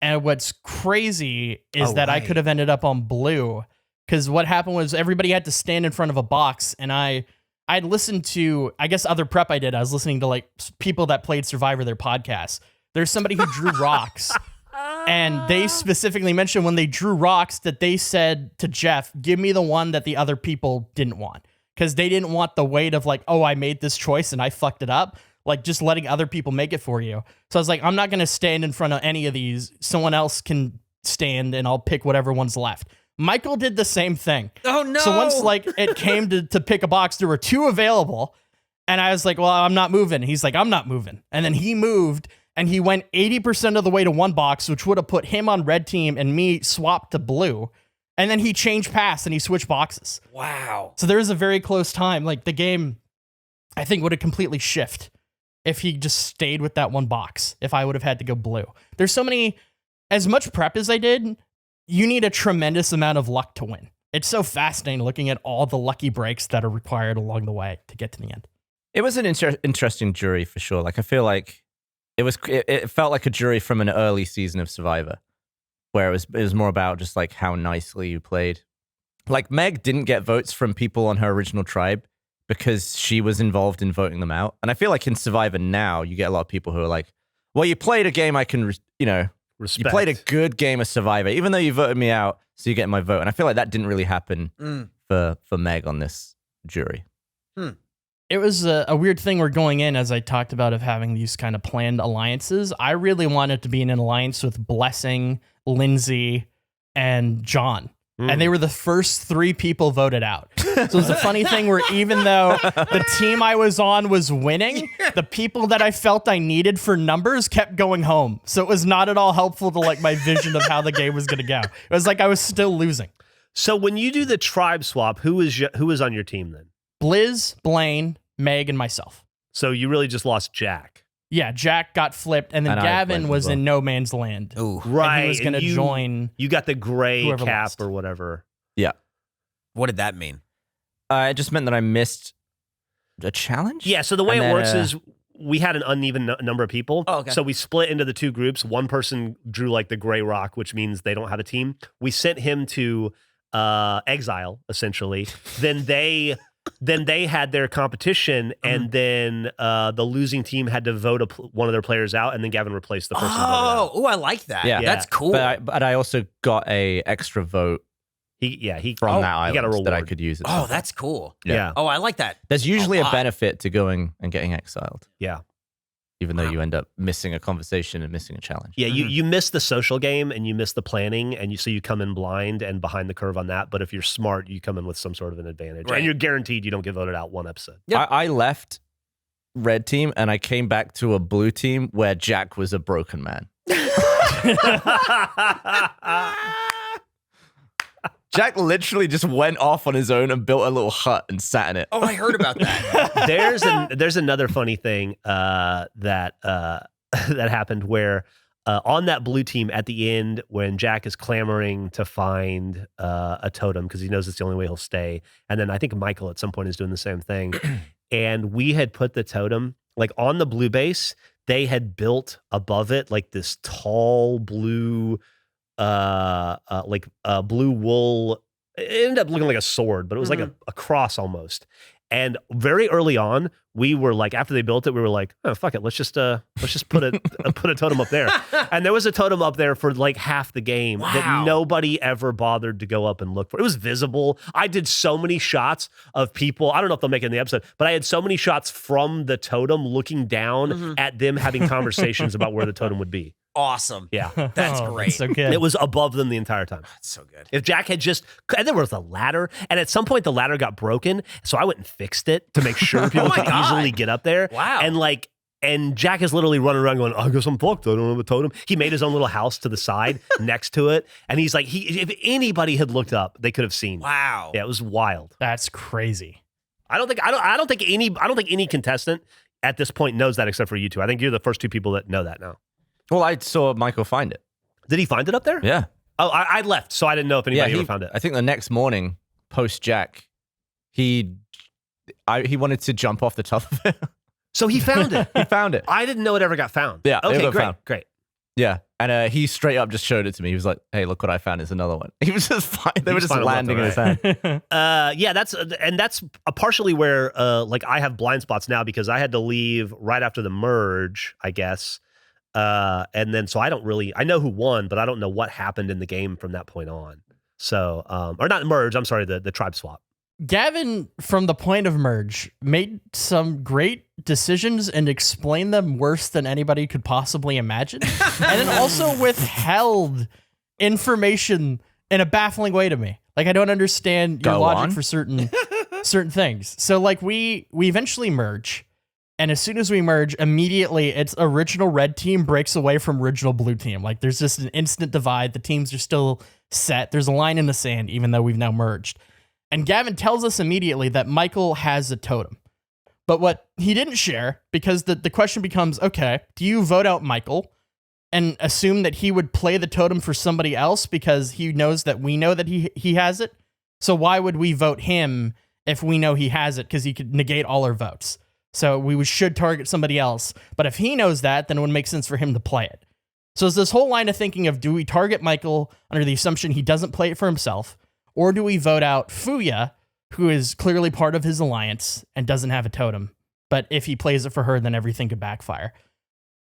And what's crazy is that I could have ended up on blue because what happened was everybody had to stand in front of a box, and I'd listened to, I guess, other prep I did. I was listening to like people that played Survivor, their podcasts. There's somebody who drew rocks, and they specifically mentioned when they drew rocks that they said to Geoff, "Give me the one that the other people didn't want," because they didn't want the weight of like, "Oh, I made this choice and I fucked it up." Like just letting other people make it for you. So I was like, I'm not going to stand in front of any of these. Someone else can stand and I'll pick whatever one's left. Michael did the same thing. Oh no. So once like it came to pick a box, there were 2 available. And I was like, well, I'm not moving. He's like, I'm not moving. And then he moved and he went 80% of the way to one box, which would have put him on red team and me swapped to blue. And then he changed paths and he switched boxes. Wow. So there was a very close time. Like the game, I think, would have completely shifted if he just stayed with that one box, if I would have had to go blue. There's so many, as much prep as I did, you need a tremendous amount of luck to win. It's so fascinating looking at all the lucky breaks that are required along the way to get to the end. It was an interesting jury for sure. Like I feel like it felt like a jury from an early season of Survivor, where it was more about just like how nicely you played. Like Meg didn't get votes from people on her original tribe because she was involved in voting them out. And I feel like in Survivor now, you get a lot of people who are like, well, you played a game I can, Respect. you played a good game of Survivor, even though you voted me out, so you get my vote. And I feel like that didn't really happen for Meg on this jury. It was a weird thing we're going in, as I talked about, of having these kind of planned alliances. I really wanted to be in an alliance with Blessing, Lindsay, and John. And they were the first 3 people voted out. So it was a funny thing where even though the team I was on was winning, the people that I felt I needed for numbers kept going home. So it was not at all helpful to like my vision of how the game was going to go. It was like I was still losing. So when you do the tribe swap, who is on your team then? Blizz, Blaine, Meg, and myself. So you really just lost Jack. Yeah, Jack got flipped, and then And I Gavin went was as well. in no man's land. Ooh. Right. And he was going to join. You got the gray whoever cap lost. or whatever. Yeah. What did that mean? It just meant that I missed a challenge. Yeah, so the way And it then, works is we had an uneven number of people. Oh, okay. So we split into the 2 groups. One person drew like the gray rock, which means they don't have a team. We sent him to exile, essentially. Then they had their competition, and then the losing team had to vote one of their players out, and then Gavin replaced the person. voted out. Oh, I like that. Yeah. That's cool. But I also got a extra vote He from that he got a island that I reward. could use. Oh, that's cool. Yeah. Oh, I like that. There's usually a a lot. benefit to going and getting exiled, Yeah. even though you end up missing a conversation and missing a challenge. Yeah, you miss the social game and you miss the planning, and so you come in blind and behind the curve on that. But if you're smart, you come in with some sort of an advantage, Right. and you're guaranteed you don't get voted out one episode. Yep. I left red team and I came back to a blue team where Jack was a broken man. Jack literally just went off on his own and built a little hut and sat in it. Oh, I heard about that. There's another funny thing that that happened where on that blue team at the end, when Jack is clamoring to find a totem because he knows it's the only way he'll stay, and then I think Michael at some point is doing the same thing, and we had put the totem like on the blue base. They had built above it like this tall blue blue wool. It ended up looking like a sword, but it was like a cross almost. And very early on, we were like, after they built it, we were like, oh, fuck it. Let's just put a totem up there. And there was a totem up there for like half the game that nobody ever bothered to go up and look for. It was visible. I did so many shots of people. I don't know if they'll make it in the episode, but I had so many shots from the totem looking down at them having conversations about where the totem would be. Awesome. Yeah. That's great. So good. It was above them the entire time. That's so good. If Jack had and there was a ladder, and at some point the ladder got broken, so I went and fixed it to make sure people my could God. easily get up there. Wow. And Jack is literally running around going, I guess I'm fucked. I don't have a totem. He made his own little house to the side next to it, and he's like, if anybody had looked up, they could have seen. Wow. Yeah, it was wild. That's crazy. I don't think any contestant at this point knows that except for you two. I think you're the first 2 people that know that now. Well, I saw Michael find it. Did he find it up there? Yeah. Oh, I left, so I didn't know if anybody ever found it. I think the next morning, post Jack, he wanted to jump off the top of it. So he found it. He found it. I didn't know it ever got found. Yeah, it Okay, got great, found. great. Yeah. And he straight up just showed it to me. He was like, hey, look what I found. It's another one. He was just fine. They were was just fine landing in his left hand. Yeah, that's partially where like I have blind spots now because I had to leave right after the merge, I guess. And then so I know who won, but I don't know what happened in the game from that point on. So or not merge, I'm sorry, the tribe swap. Gavin, from the point of merge, made some great decisions and explained them worse than anybody could possibly imagine. And then also withheld information in a baffling way to me. Like, I don't understand your Go logic on. for certain things. So, like, we eventually merge. And as soon as we merge, immediately its original red team breaks away from original blue team. Like, there's just an instant divide. The teams are still set. There's a line in the sand, even though we've now merged. And Gavin tells us immediately that Michael has a totem. But what he didn't share, because the question becomes, okay, do you vote out Michael and assume that he would play the totem for somebody else because he knows that we know that he has it? So why would we vote him if we know he has it? Because he could negate all our votes. So we should target somebody else. But if he knows that, then it would make sense for him to play it. So it's this whole line of thinking of, do we target Michael under the assumption he doesn't play it for himself? Or do we vote out Fuya, who is clearly part of his alliance and doesn't have a totem? But if he plays it for her, then everything could backfire.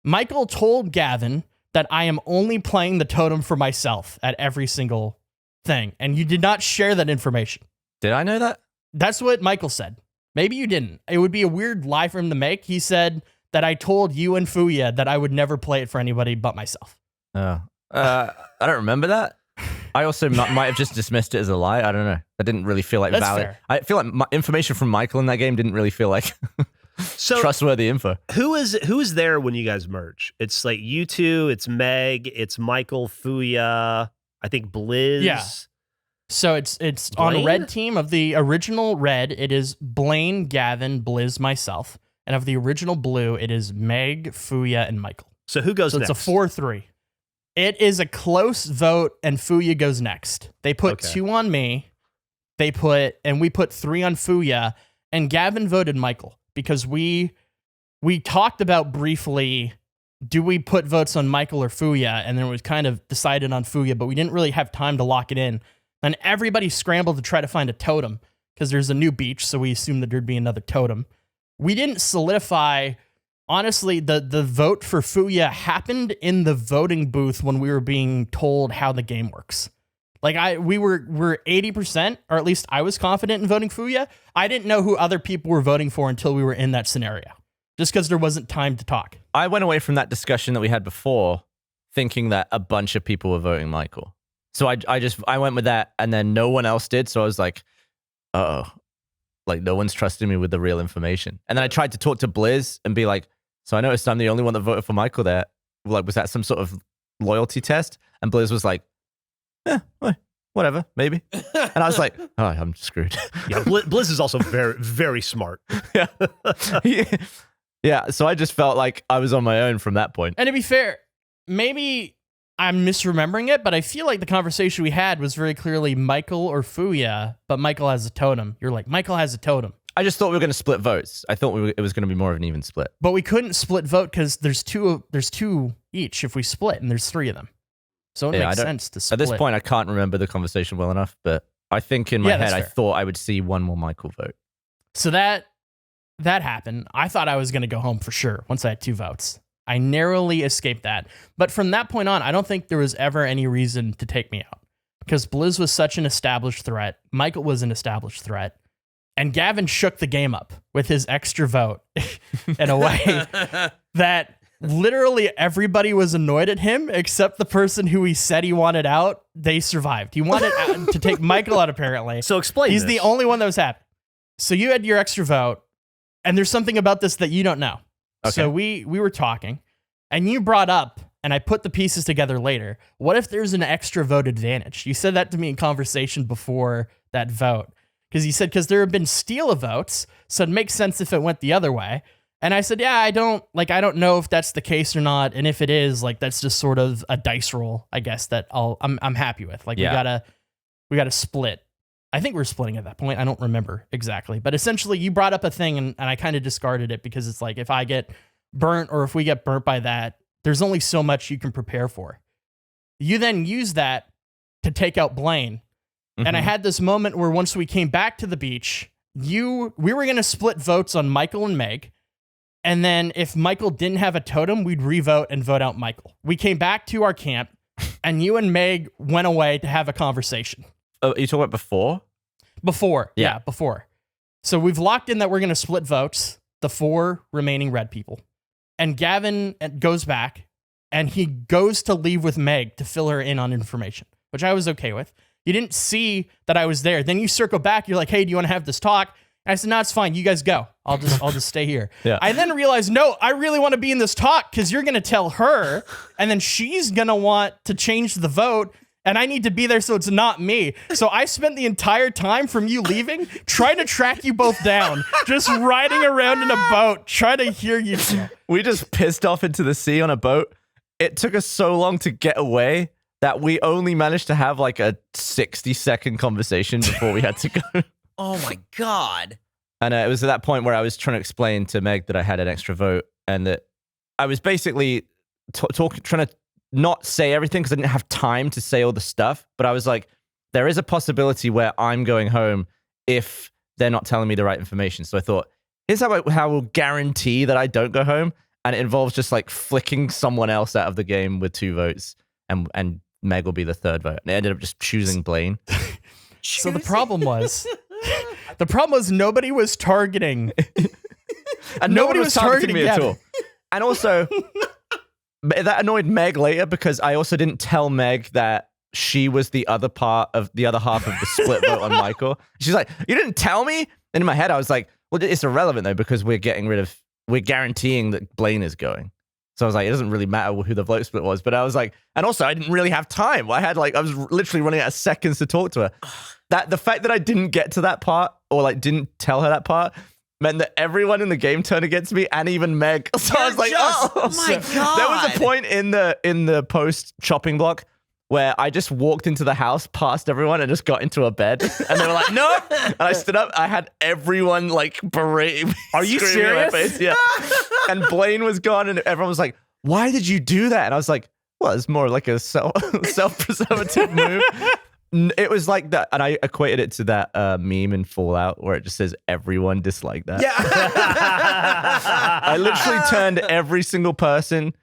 Michael told Gavin that I am only playing the totem for myself at every single thing. And you did not share that information. Did I know that? That's what Michael said. Maybe you didn't. It would be a weird lie for him to make. He said that I told you and Fuya that I would never play it for anybody but myself. Oh. I don't remember that. I also might have just dismissed it as a lie. I don't know. That didn't really feel like That's valid. fair. I feel like information from Michael in that game didn't really feel like trustworthy info. Who is there when you guys merge? It's like you two, it's Meg, it's Michael, Fuya, I think Blizz. Yeah. So it's on Blaine? red team of the original red, it is Blaine, Gavin, Blizz, myself. And of the original blue, it is Meg, Fuya, and Michael. So who goes So next? it's a 4-3. It is a close vote, and Fuya goes next. They put Okay. 2 on me. We put 3 on Fuya, and Gavin voted Michael because we talked about briefly, do we put votes on Michael or Fuya? And then it was kind of decided on Fuya, but we didn't really have time to lock it in. And everybody scrambled to try to find a totem because there's a new beach, so we assumed that there'd be another totem. We didn't solidify. Honestly, the vote for Fuya happened in the voting booth when we were being told how the game works. Like we were 80%, or at least I was confident in voting Fuya. I didn't know who other people were voting for until we were in that scenario, just because there wasn't time to talk. I went away from that discussion that we had before thinking that a bunch of people were voting Michael. So I went with that, and then no one else did. So I was like, uh-oh. Like, no one's trusting me with the real information. And then I tried to talk to Blizz and be like, so I noticed I'm the only one that voted for Michael there. Like, was that some sort of loyalty test? And Blizz was like, whatever, maybe. And I was like, oh, I'm screwed. Yeah, Blizz is also very, very smart. Yeah. Yeah, so I just felt like I was on my own from that point. And to be fair, maybe I'm misremembering it, but I feel like the conversation we had was very clearly Michael or Fuya, but Michael has a totem. You're like, Michael has a totem. I just thought we were going to split votes. I thought it was going to be more of an even split. But we couldn't split vote because there's two each if we split, and there's 3 of them. So it makes sense to split. At this point, I can't remember the conversation well enough, but I think in my head, I fair. thought I would see one more Michael vote. So that happened. I thought I was going to go home for sure once I had 2 votes. I narrowly escaped that. But from that point on, I don't think there was ever any reason to take me out because Blizz was such an established threat. Michael was an established threat. And Gavin shook the game up with his extra vote in a way that literally everybody was annoyed at him except the person who he said he wanted out. They survived. He wanted to take Michael out, apparently. So explain He's this. the only one that was happy. So you had your extra vote, and there's something about this that you don't know. Okay. So we were talking, and you brought up, and I put the pieces together later, what if there's an extra vote advantage? You said that to me in conversation before that vote. Because you said, because there have been steal of votes, so it makes sense if it went the other way. And I said, yeah, I don't know if that's the case or not. And if it is, like, that's just sort of a dice roll, I guess, that I'm happy with. Like, Yeah. we gotta split. I think we're splitting at that point. I don't remember exactly. But essentially, you brought up a thing, and I kind of discarded it because it's like, if I get burnt or if we get burnt by that, there's only so much you can prepare for. You then use that to take out Blaine. And I had this moment where once we came back to the beach, we were going to split votes on Michael and Meg. And then if Michael didn't have a totem, we'd revote and vote out Michael. We came back to our camp, and you and Meg went away to have a conversation. Oh, you talking about before? Before. Yeah. Yeah, before. So we've locked in that we're going to split votes, the 4 remaining red people. And Gavin goes back, and he goes to leave with Meg to fill her in on information, which I was okay with. You didn't see that I was there. Then you circle back. You're like, hey, do you want to have this talk? And I said, no, it's fine. You guys go. I'll just stay here. Yeah. I then realized, no, I really want to be in this talk because you're going to tell her, and then she's going to want to change the vote. and I need to be there so it's not me. So I spent the entire time from you leaving trying to track you both down, just riding around in a boat, trying to hear you two. We just pissed off into the sea on a boat. It took us so long to get away that we only managed to have like a 60-second conversation before we had to go. Oh my God. And it was at that point where I was trying to explain to Meg that I had an extra vote and that I was basically trying to not say everything because I didn't have time to say all the stuff. But I was like, there is a possibility where I'm going home if they're not telling me the right information. So I thought, here's how we'll guarantee that I don't go home. And it involves just like flicking someone else out of the game with 2 votes. And Meg will be the 3rd vote. And I ended up just choosing Blaine. So the problem was nobody was targeting. And nobody was targeting me at Gavin. all. And also, that annoyed Meg later because I also didn't tell Meg that she was the other half of the split vote on Michael. She's like, you didn't tell me? And in my head, I was like, well, it's irrelevant though because we're guaranteeing that Blaine is going. So I was like, it doesn't really matter who the vote split was. But I was like, and also I didn't really have time. I was literally running out of seconds to talk to her. The fact that I didn't get to that part or like didn't tell her that part meant that everyone in the game turned against me and even Meg. So I was like, oh my God. There was a point in the post chopping block where I just walked into the house past everyone and just got into a bed. And they were like, no. And I stood up. I had everyone like berating me. Are you screaming in my serious? face. Yeah. And Blaine was gone and everyone was like, why did you do that? And I was like, well, it's more like a self-preservative move. It was like that, and I equated it to that meme in Fallout where it just says everyone disliked that. Yeah. I literally turned every single person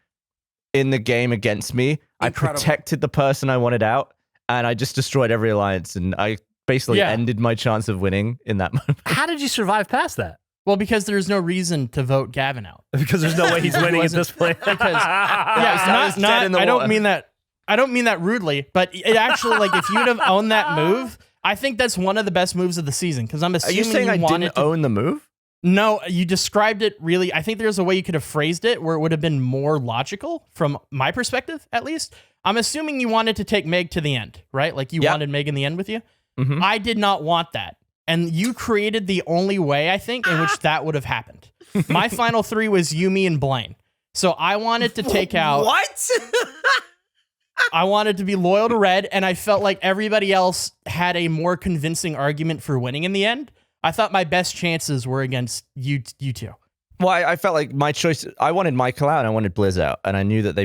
in the game against me. Incredible. I protected the person I wanted out, and I just destroyed every alliance, and I basically ended my chance of winning in that moment. How did you survive past that? Well, because there's no reason to vote Gavin out. Because there's no way he's winning at this point. Because I don't mean that. I don't mean that rudely, but it actually, like, if you'd have owned that move, I think that's one of the best moves of the season. Because I'm Are assuming you saying I didn't own the move? No, you described it really. I think there's a way you could have phrased it where it would have been more logical from my perspective, at least. I'm assuming you wanted to take Meg to the end, right? Like you wanted Meg in the end with you. Mm-hmm. I did not want that. And you created the only way, I think, in which that would have happened. My final 3 was Yumi and Blaine. So I wanted to take out... What? I wanted to be loyal to Red, and I felt like everybody else had a more convincing argument for winning in the end. I thought my best chances were against you two. Well, I felt like my choice... I wanted Michael out and I wanted Blizz out. And I knew that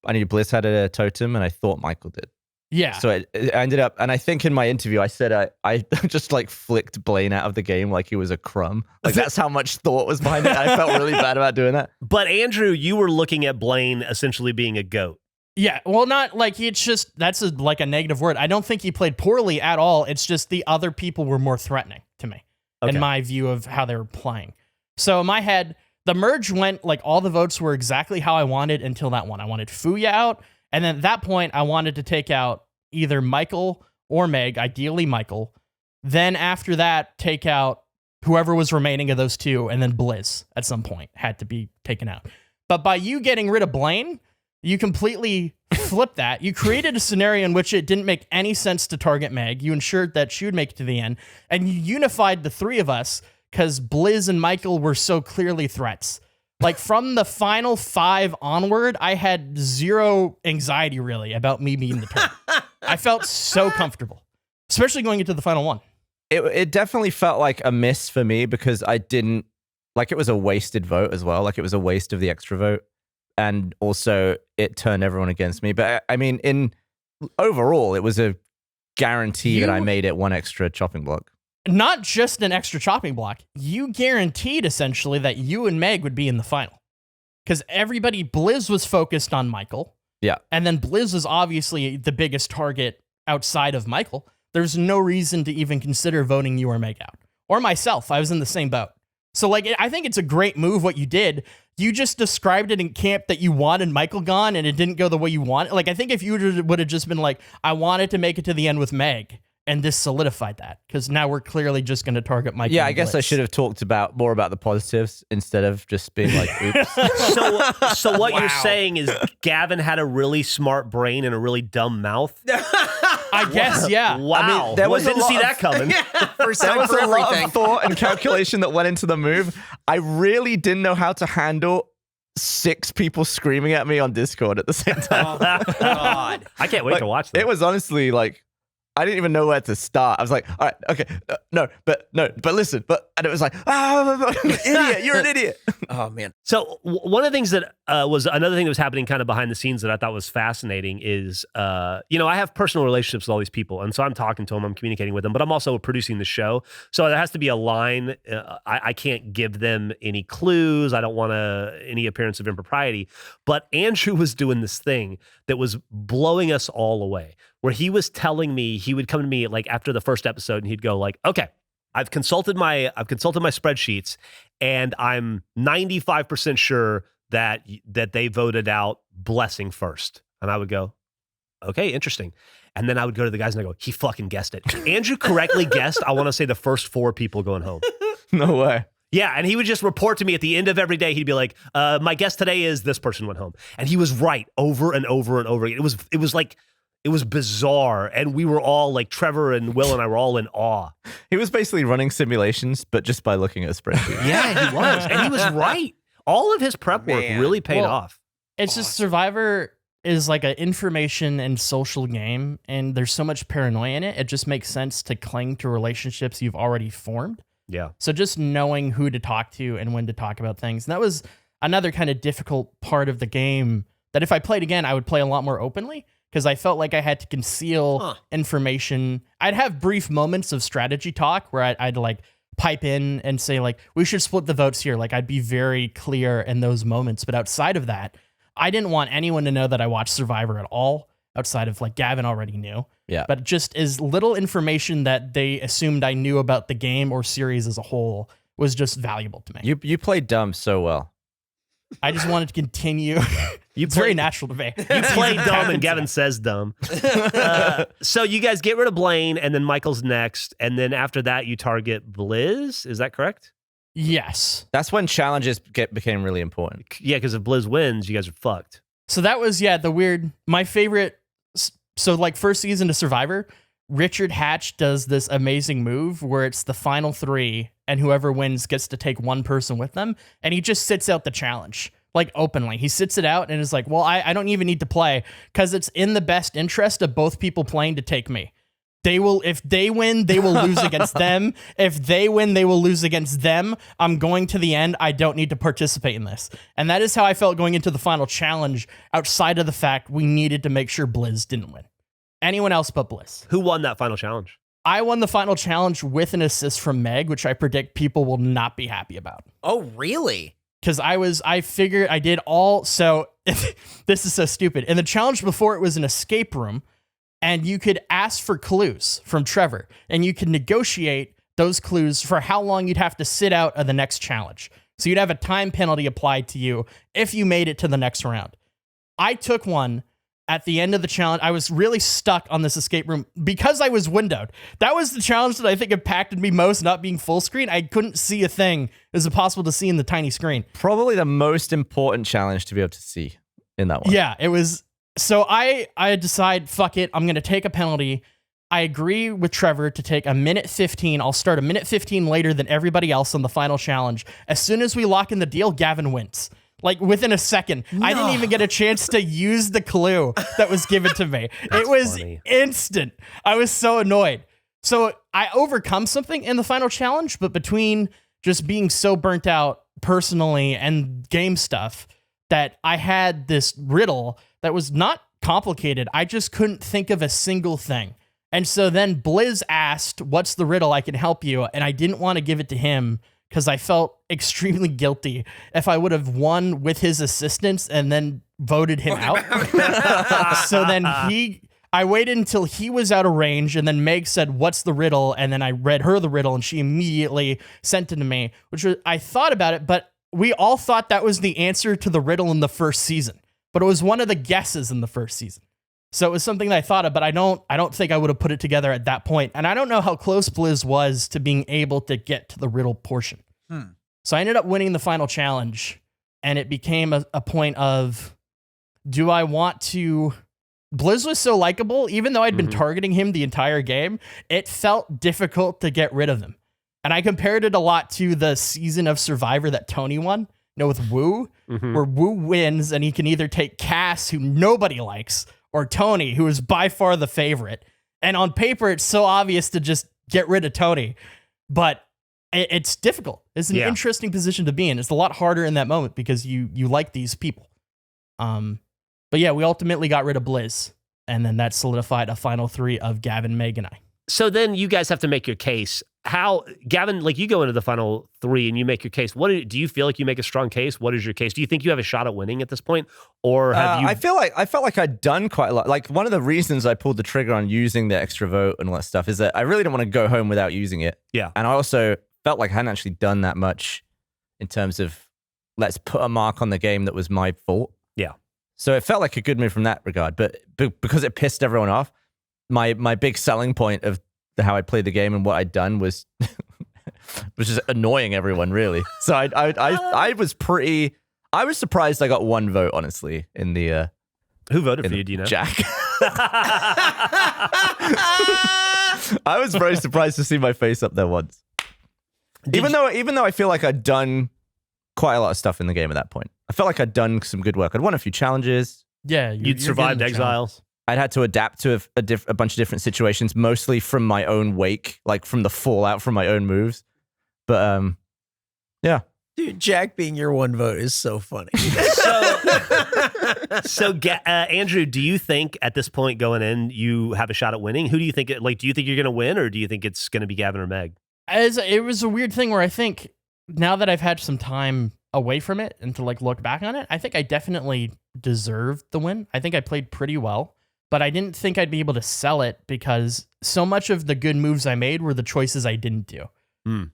Blizz had a totem and I thought Michael did. Yeah. So it ended up, and I think in my interview I said I just like flicked Blaine out of the game like he was a crumb. Like that's how much thought was behind it. I felt really bad about doing that. But Andrew, you were looking at Blaine essentially being a goat. Yeah, well, not like it's just like a negative word. I don't think he played poorly at all. It's just the other people were more threatening to me in my view of how they were playing. So in my head, the merge went like all the votes were exactly how I wanted until that one. I wanted Fuya out, and then at that point, I wanted to take out either Michael or Meg, ideally Michael. Then after that, take out whoever was remaining of those two, and then Blizz at some point had to be taken out. But by you getting rid of Blaine, you completely flipped that. You created a scenario in which it didn't make any sense to target Meg. You ensured that she would make it to the end. And you unified the 3 of us because Blizz and Michael were so clearly threats. Like from the final 5 onward, I had zero anxiety really about me being the turn. I felt so comfortable, especially going into the final one. It definitely felt like a miss for me because I didn't, like it was a wasted vote as well. Like it was a waste of the extra vote. And also it turned everyone against me. But I mean, overall, it was a guarantee that I made it 1 extra chopping block. Not just an extra chopping block. You guaranteed essentially that you and Meg would be in the final. Because Blizz was focused on Michael. Yeah. And then Blizz was obviously the biggest target outside of Michael. There's no reason to even consider voting you or Meg out. Or myself. I was in the same boat. So like, I think it's a great move what you did. You just described it in camp that you wanted Michael gone and it didn't go the way you wanted. Like, I think if you would have just been like, I wanted to make it to the end with Meg, and this solidified that because now we're clearly just going to target Michael. Yeah, I guess I should have talked more about the positives instead of just being like, oops. So what you're saying is Gavin had a really smart brain and a really dumb mouth? I guess, yeah. Wow. there was a didn't lot see of- that coming. First There time was for a lot everything. of thought and calculation that went into the move. I really didn't know how to handle 6 people screaming at me on Discord at the same time. Oh, God. I can't wait to watch that. It was honestly like, I didn't even know where to start. I was like, all right, okay, but listen, and it was like, idiot, you're an idiot. Oh, man. So one of the things that was another thing that was happening kind of behind the scenes that I thought was fascinating is, I have personal relationships with all these people. And so I'm talking to them, I'm communicating with them, but I'm also producing the show. So there has to be a line. I can't give them any clues. I don't want any appearance of impropriety. But Andrew was doing this thing that was blowing us all away, where he was telling me, he would come to me like after the first episode and he'd go like, okay, I've consulted my spreadsheets and I'm 95% sure that they voted out Blessing first. And I would go, okay, interesting. And then I would go to the guys and I go, he fucking guessed it. Andrew correctly guessed, I want to say the first 4 people going home. No way. Yeah, and he would just report to me at the end of every day. He'd be like, my guess today is this person went home. And he was right over and over and over again. It was bizarre. And we were all like, Trevor and Will and I were all in awe. He was basically running simulations, but just by looking at a spreadsheet. Yeah, he was. And he was right. All of his prep work Man. really paid off. It's just Survivor is like an information and social game, and there's so much paranoia in it. It just makes sense to cling to relationships you've already formed. Yeah. So just knowing who to talk to and when to talk about things. And that was another kind of difficult part of the game that if I played again, I would play a lot more openly because I felt like I had to conceal information. I'd have brief moments of strategy talk where I'd like pipe in and say like, we should split the votes here. Like I'd be very clear in those moments. But outside of that, I didn't want anyone to know that I watched Survivor at all outside of like Gavin already knew. Yeah. But just as little information that they assumed I knew about the game or series as a whole was just valuable to me. You played dumb so well. I just wanted to continue. It's very natural to me. You play dumb and Gavin says dumb. So you guys get rid of Blaine and then Michael's next. And then after that, you target Blizz. Is that correct? Yes. That's when challenges became really important. Yeah, because if Blizz wins, you guys are fucked. So that was, the weird, my favorite. So like first season of Survivor, Richard Hatch does this amazing move where it's the final 3 and whoever wins gets to take one person with them. And he just sits out the challenge, like openly. He sits it out and is like, well, I don't even need to play because it's in the best interest of both people playing to take me. If they win, they will lose against them. If they win, they will lose against them. I'm going to the end. I don't need to participate in this. And that is how I felt going into the final challenge, outside of the fact we needed to make sure Blizz didn't win. Anyone else but Blizz. Who won that final challenge? I won the final challenge with an assist from Meg, which I predict people will not be happy about. Oh, really? Because I figured I did all, so this is so stupid. In the challenge before, it was an escape room, and you could ask for clues from Trevor, and you could negotiate those clues for how long you'd have to sit out of the next challenge. So you'd have a time penalty applied to you if you made it to the next round. I took one at the end of the challenge. I was really stuck on this escape room because I was windowed. That was the challenge that I think impacted me most, not being full screen. I couldn't see a thing. It was impossible to see in the tiny screen. Probably the most important challenge to be able to see in that one. Yeah, it was. So I decide, fuck it, I'm going to take a penalty. I agree with Trevor to take a minute 15. I'll start a minute 15 later than everybody else on the final challenge. As soon as we lock in the deal, Gavin wins. Like within a second. No. I didn't even get a chance to use the clue that was given to me. It was instant. I was so annoyed. So I overcome something in the final challenge, but between just being so burnt out personally and game stuff, that I had this riddle that was not complicated. I just couldn't think of a single thing. And so then Blizz asked, what's the riddle? I can help you. And I didn't want to give it to him because I felt extremely guilty if I would have won with his assistance and then voted him out. So then I waited until he was out of range, and then Meg said, what's the riddle? And then I read her the riddle, and she immediately sent it to me, which was, I thought about it, but we all thought that was the answer to the riddle in the first season, but it was one of the guesses in the first season. So it was something that I thought of, but I don't think I would have put it together at that point. And I don't know how close Blizz was to being able to get to the riddle portion. So I ended up winning the final challenge, and it became a point of, do I want to Blizz was so likable, even though I'd been targeting him the entire game, it felt difficult to get rid of him. And I compared it a lot to the season of Survivor that Tony won, with Wu, where Wu wins and he can either take Cass, who nobody likes, or Tony, who is by far the favorite. And on paper, it's so obvious to just get rid of Tony. But it's difficult. It's an interesting position to be in. It's a lot harder in that moment because you like these people. But yeah, we ultimately got rid of Blizz. And then that solidified a final 3 of Gavin, Meg, and I. So then you guys have to make your case. How, Gavin, like you go into the final 3 and you make your case. Do you feel like you make a strong case? What is your case? Do you think you have a shot at winning at this point? Or have you... I felt like I'd done quite a lot. Like one of the reasons I pulled the trigger on using the extra vote and all that stuff is that I really didn't want to go home without using it. Yeah. And I also felt like I hadn't actually done that much in terms of let's put a mark on the game that was my fault. Yeah. So it felt like a good move from that regard. But because it pissed everyone off, my big selling point of how I played the game and what I'd done was just annoying everyone, really. So I was surprised I got 1 vote, honestly, in the who voted for you, do you know? Jack. I was very surprised to see my face up there once. Even though I feel like I'd done quite a lot of stuff in the game at that point. I felt like I'd done some good work. I'd won a few challenges. Yeah, you'd survived exile. I'd had to adapt to a bunch of different situations, mostly from my own wake, like from the fallout from my own moves. But yeah. Dude, Jack being your 1 vote is so funny. Andrew, do you think at this point going in, you have a shot at winning? Who do you think, do you think you're going to win, or do you think it's going to be Gavin or Meg? It was a weird thing where I think now that I've had some time away from it and to look back on it, I think I definitely deserved the win. I think I played pretty well, but I didn't think I'd be able to sell it because so much of the good moves I made were the choices I didn't do.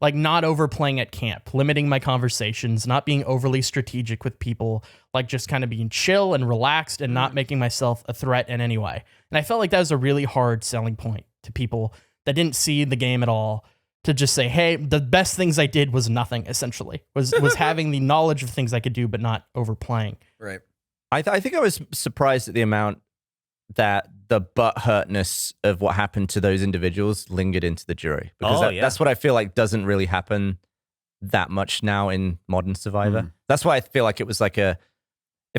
Like not overplaying at camp, limiting my conversations, not being overly strategic with people, like just kind of being chill and relaxed and not making myself a threat in any way. And I felt like that was a really hard selling point to people that didn't see the game at all, to just say, hey, the best things I did was nothing, essentially, was having the knowledge of things I could do, but not overplaying. Right. I think I was surprised at the amount that the butthurtness of what happened to those individuals lingered into the jury. Because that's what I feel like doesn't really happen that much now in modern Survivor. That's why I feel like it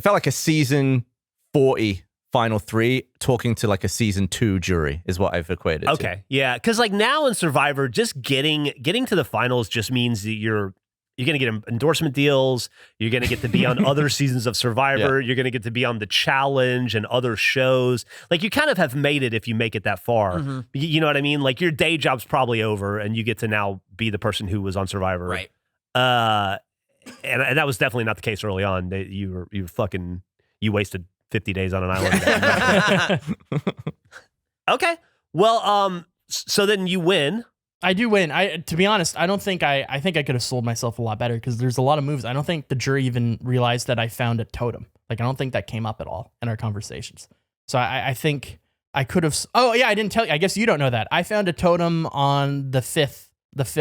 felt like a season 40 final 3 talking to like a season 2 jury is what I've equated to. Okay. Yeah. Cause like now in Survivor, just getting to the finals just means that you're going to get endorsement deals. You're going to get to be on other seasons of Survivor. Yeah. You're going to get to be on the challenge and other shows. Like you kind of have made it if you make it that far. You know what I mean? Like your day job's probably over and you get to now be the person who was on Survivor. Right. And that was definitely not the case early on. You wasted 50 days on an island. Okay. Well, so then you win. I do win. To be honest, I think I could have sold myself a lot better because there's a lot of moves. I don't think the jury even realized that I found a totem. Like, I don't think that came up at all in our conversations. So I think I could have. Oh yeah, I didn't tell you. I guess you don't know that. I found a totem on the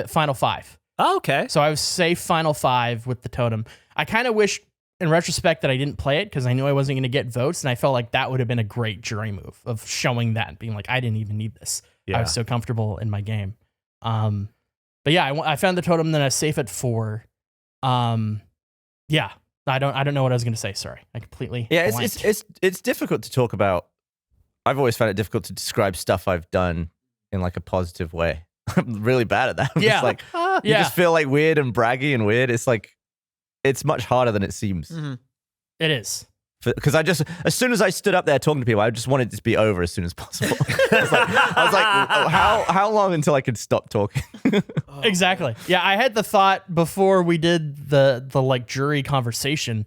final 5. Oh, okay. So I was safe final 5 with the totem. I kind of wish in retrospect that I didn't play it because I knew I wasn't going to get votes, and I felt like that would have been a great jury move of showing that, being like, I didn't even need this. Yeah. I was so comfortable in my game. But yeah, I found the totem, then I was safe at 4. Yeah, I don't know what I was going to say. Sorry, I completely. Yeah, it's difficult to talk about. I've always found it difficult to describe stuff I've done in like a positive way. I'm really bad at that. I'm just like, you just feel like weird and braggy and weird. It's like, it's much harder than it seems. It is. Because as soon as I stood up there talking to people, I just wanted it to be over as soon as possible. I was like, how long until I could stop talking? Exactly. Yeah, I had the thought before we did the like jury conversation.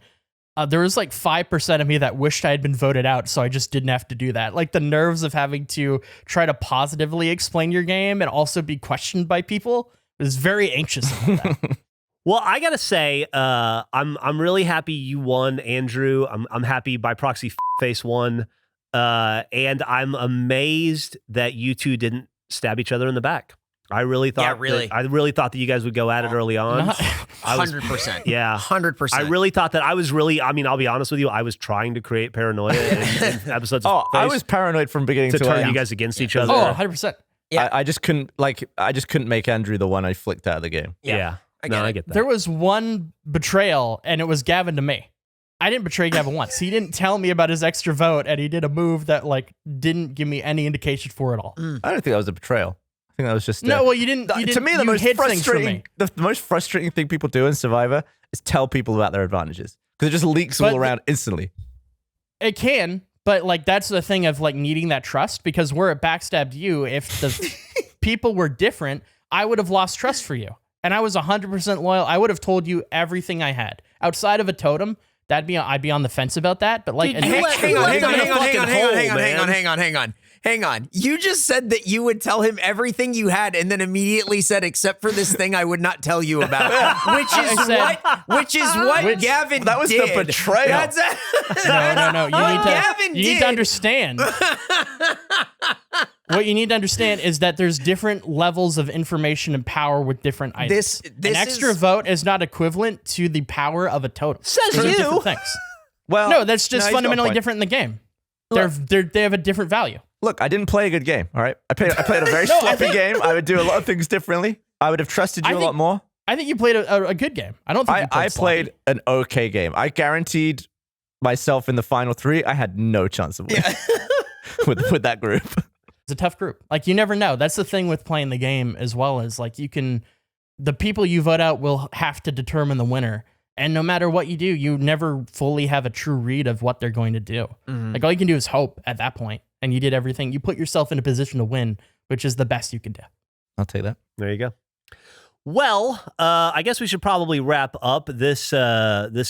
There was like 5% of me that wished I had been voted out, so I just didn't have to do that. Like the nerves of having to try to positively explain your game and also be questioned by people was very anxious about that. Well, I gotta say, I'm really happy you won, Andrew. I'm happy by proxy Face won, and I'm amazed that you two didn't stab each other in the back. I really thought. really. I really thought that you guys would go at it early on. 100%. Yeah, 100%. I really thought that I was really. I mean, I'll be honest with you. I was trying to create paranoia in episodes. Oh, of I Face was paranoid from beginning to to turn end. you guys against each other. Oh, 100%. Yeah. I just couldn't make Andrew the one I flicked out of the game. Yeah. I get it. I get that. There was one betrayal, and it was Gavin to me. I didn't betray Gavin once. He didn't tell me about his extra vote, and he did a move that like didn't give me any indication for it all. I don't think that was a betrayal. I think that was just No, well, you didn't. to me, the most hid things from frustrating, me. the most frustrating thing people do in Survivor is tell people about their advantages because it just leaks But all around instantly. It can, but like that's the thing of like needing that trust because where it backstabbed you, if the people were different, I would have lost trust for you. And I was 100% loyal. I would have told you everything I had. Outside of a totem, I'd be on the fence about that. But like, Dude, hang on. You just said that you would tell him everything you had and then immediately said, except for this thing I would not tell you about. Which is what Gavin That was did. the betrayal. That's No. Gavin You need did. to understand. What you need to understand is that there's different levels of information and power with different items. This An extra vote is not equivalent to the power of a totem. Says Those are you. different things. Well, No, that's no, just he's got a fundamentally point. different in the game. Look. They have a different value. Look, I didn't play a good game. All right, I played a very sloppy game. I would do a lot of things differently. I would have trusted you a lot more. I think you played a good game. I don't think you I played played an okay game. I guaranteed myself in the final 3. I had no chance of winning with that group. It's a tough group. Like you never know. That's the thing with playing the game as well as like the people you vote out will have to determine the winner. And no matter what you do, you never fully have a true read of what they're going to do. Like all you can do is hope at that point. And you did everything. You put yourself in a position to win, which is the best you can do. I'll take that. There you go. Well, I guess we should probably wrap up. This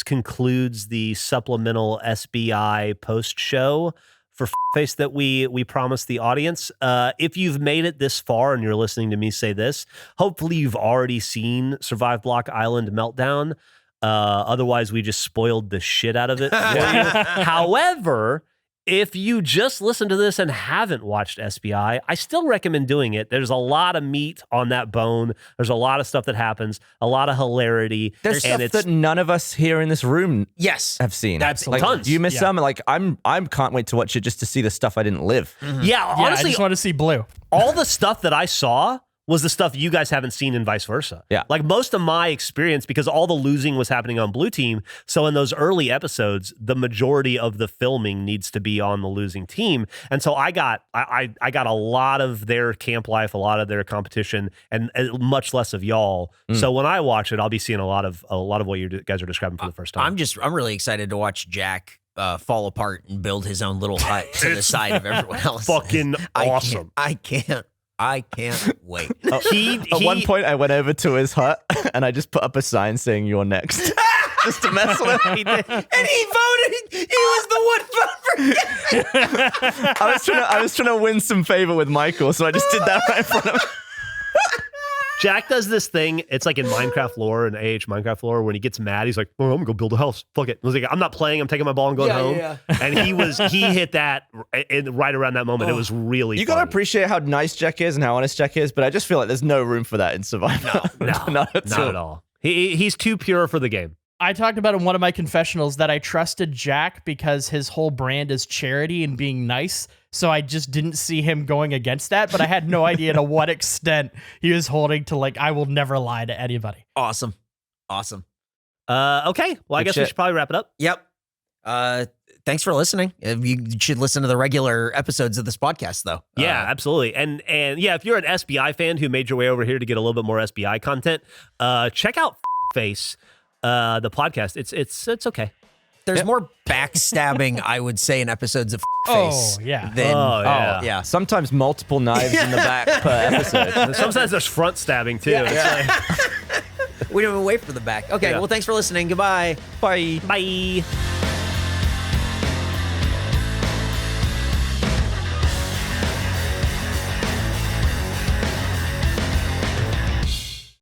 concludes the supplemental SBI post show for Face that we promised the audience. If you've made it this far and you're listening to me say this, hopefully you've already seen Survive Block Island Meltdown. Otherwise, we just spoiled the shit out of it for you. However, if you just listened to this and haven't watched SBI, I still recommend doing it. There's a lot of meat on that bone. There's a lot of stuff that happens, a lot of hilarity. There's stuff that none of us here in this room have seen. Absolutely. Like, Tons. do you miss Yeah. some? Like I can't wait to watch it just to see the stuff I didn't live. Yeah, Yeah, I honestly, just want to see blue. all the stuff that I saw was the stuff you guys haven't seen and vice versa. Yeah. Like most of my experience, because all the losing was happening on Blue Team. So in those early episodes, the majority of the filming needs to be on the losing team. And so I got a lot of their camp life, a lot of their competition, and much less of y'all. So when I watch it, I'll be seeing a lot of what you guys are describing for the first time. I'm really excited to watch Jack fall apart and build his own little hut to the side of everyone else. fucking awesome. I can't wait. At one point, I went over to his hut and I just put up a sign saying "You're next," just to mess with him. And he voted. He was the one vote for I was trying to win some favor with Michael, so I just did that right in front of him. Jack does this thing. It's like in Minecraft lore and AH Minecraft lore when he gets mad, he's like, "Oh, I'm gonna go build a house. Fuck it." I was like, "I'm not playing. I'm taking my ball and going home." yeah. And he hit that right around that moment. It was really You gotta funny. appreciate how nice Jack is and how honest Jack is, but I just feel like there's no room for that in Survivor. No, not at all. He's too pure for the game. I talked about in one of my confessionals that I trusted Jack because his whole brand is charity and being nice. So I just didn't see him going against that, but I had no idea to what extent he was holding to like, I will never lie to anybody. Awesome. Okay. Well, I guess we shit. should probably wrap it up. Yep. Thanks for listening. You should listen to the regular episodes of this podcast, though. Yeah, absolutely. And yeah, if you're an SBI fan who made your way over here to get a little bit more SBI content, check out Face, the podcast. It's okay. There's more backstabbing, I would say, in episodes of Face. Oh, yeah. Than, yeah. Sometimes multiple knives in the back per episode. Sometimes there's front stabbing too. We don't even wait for the back. Okay, Yeah. well, thanks for listening. Goodbye. Bye. Bye.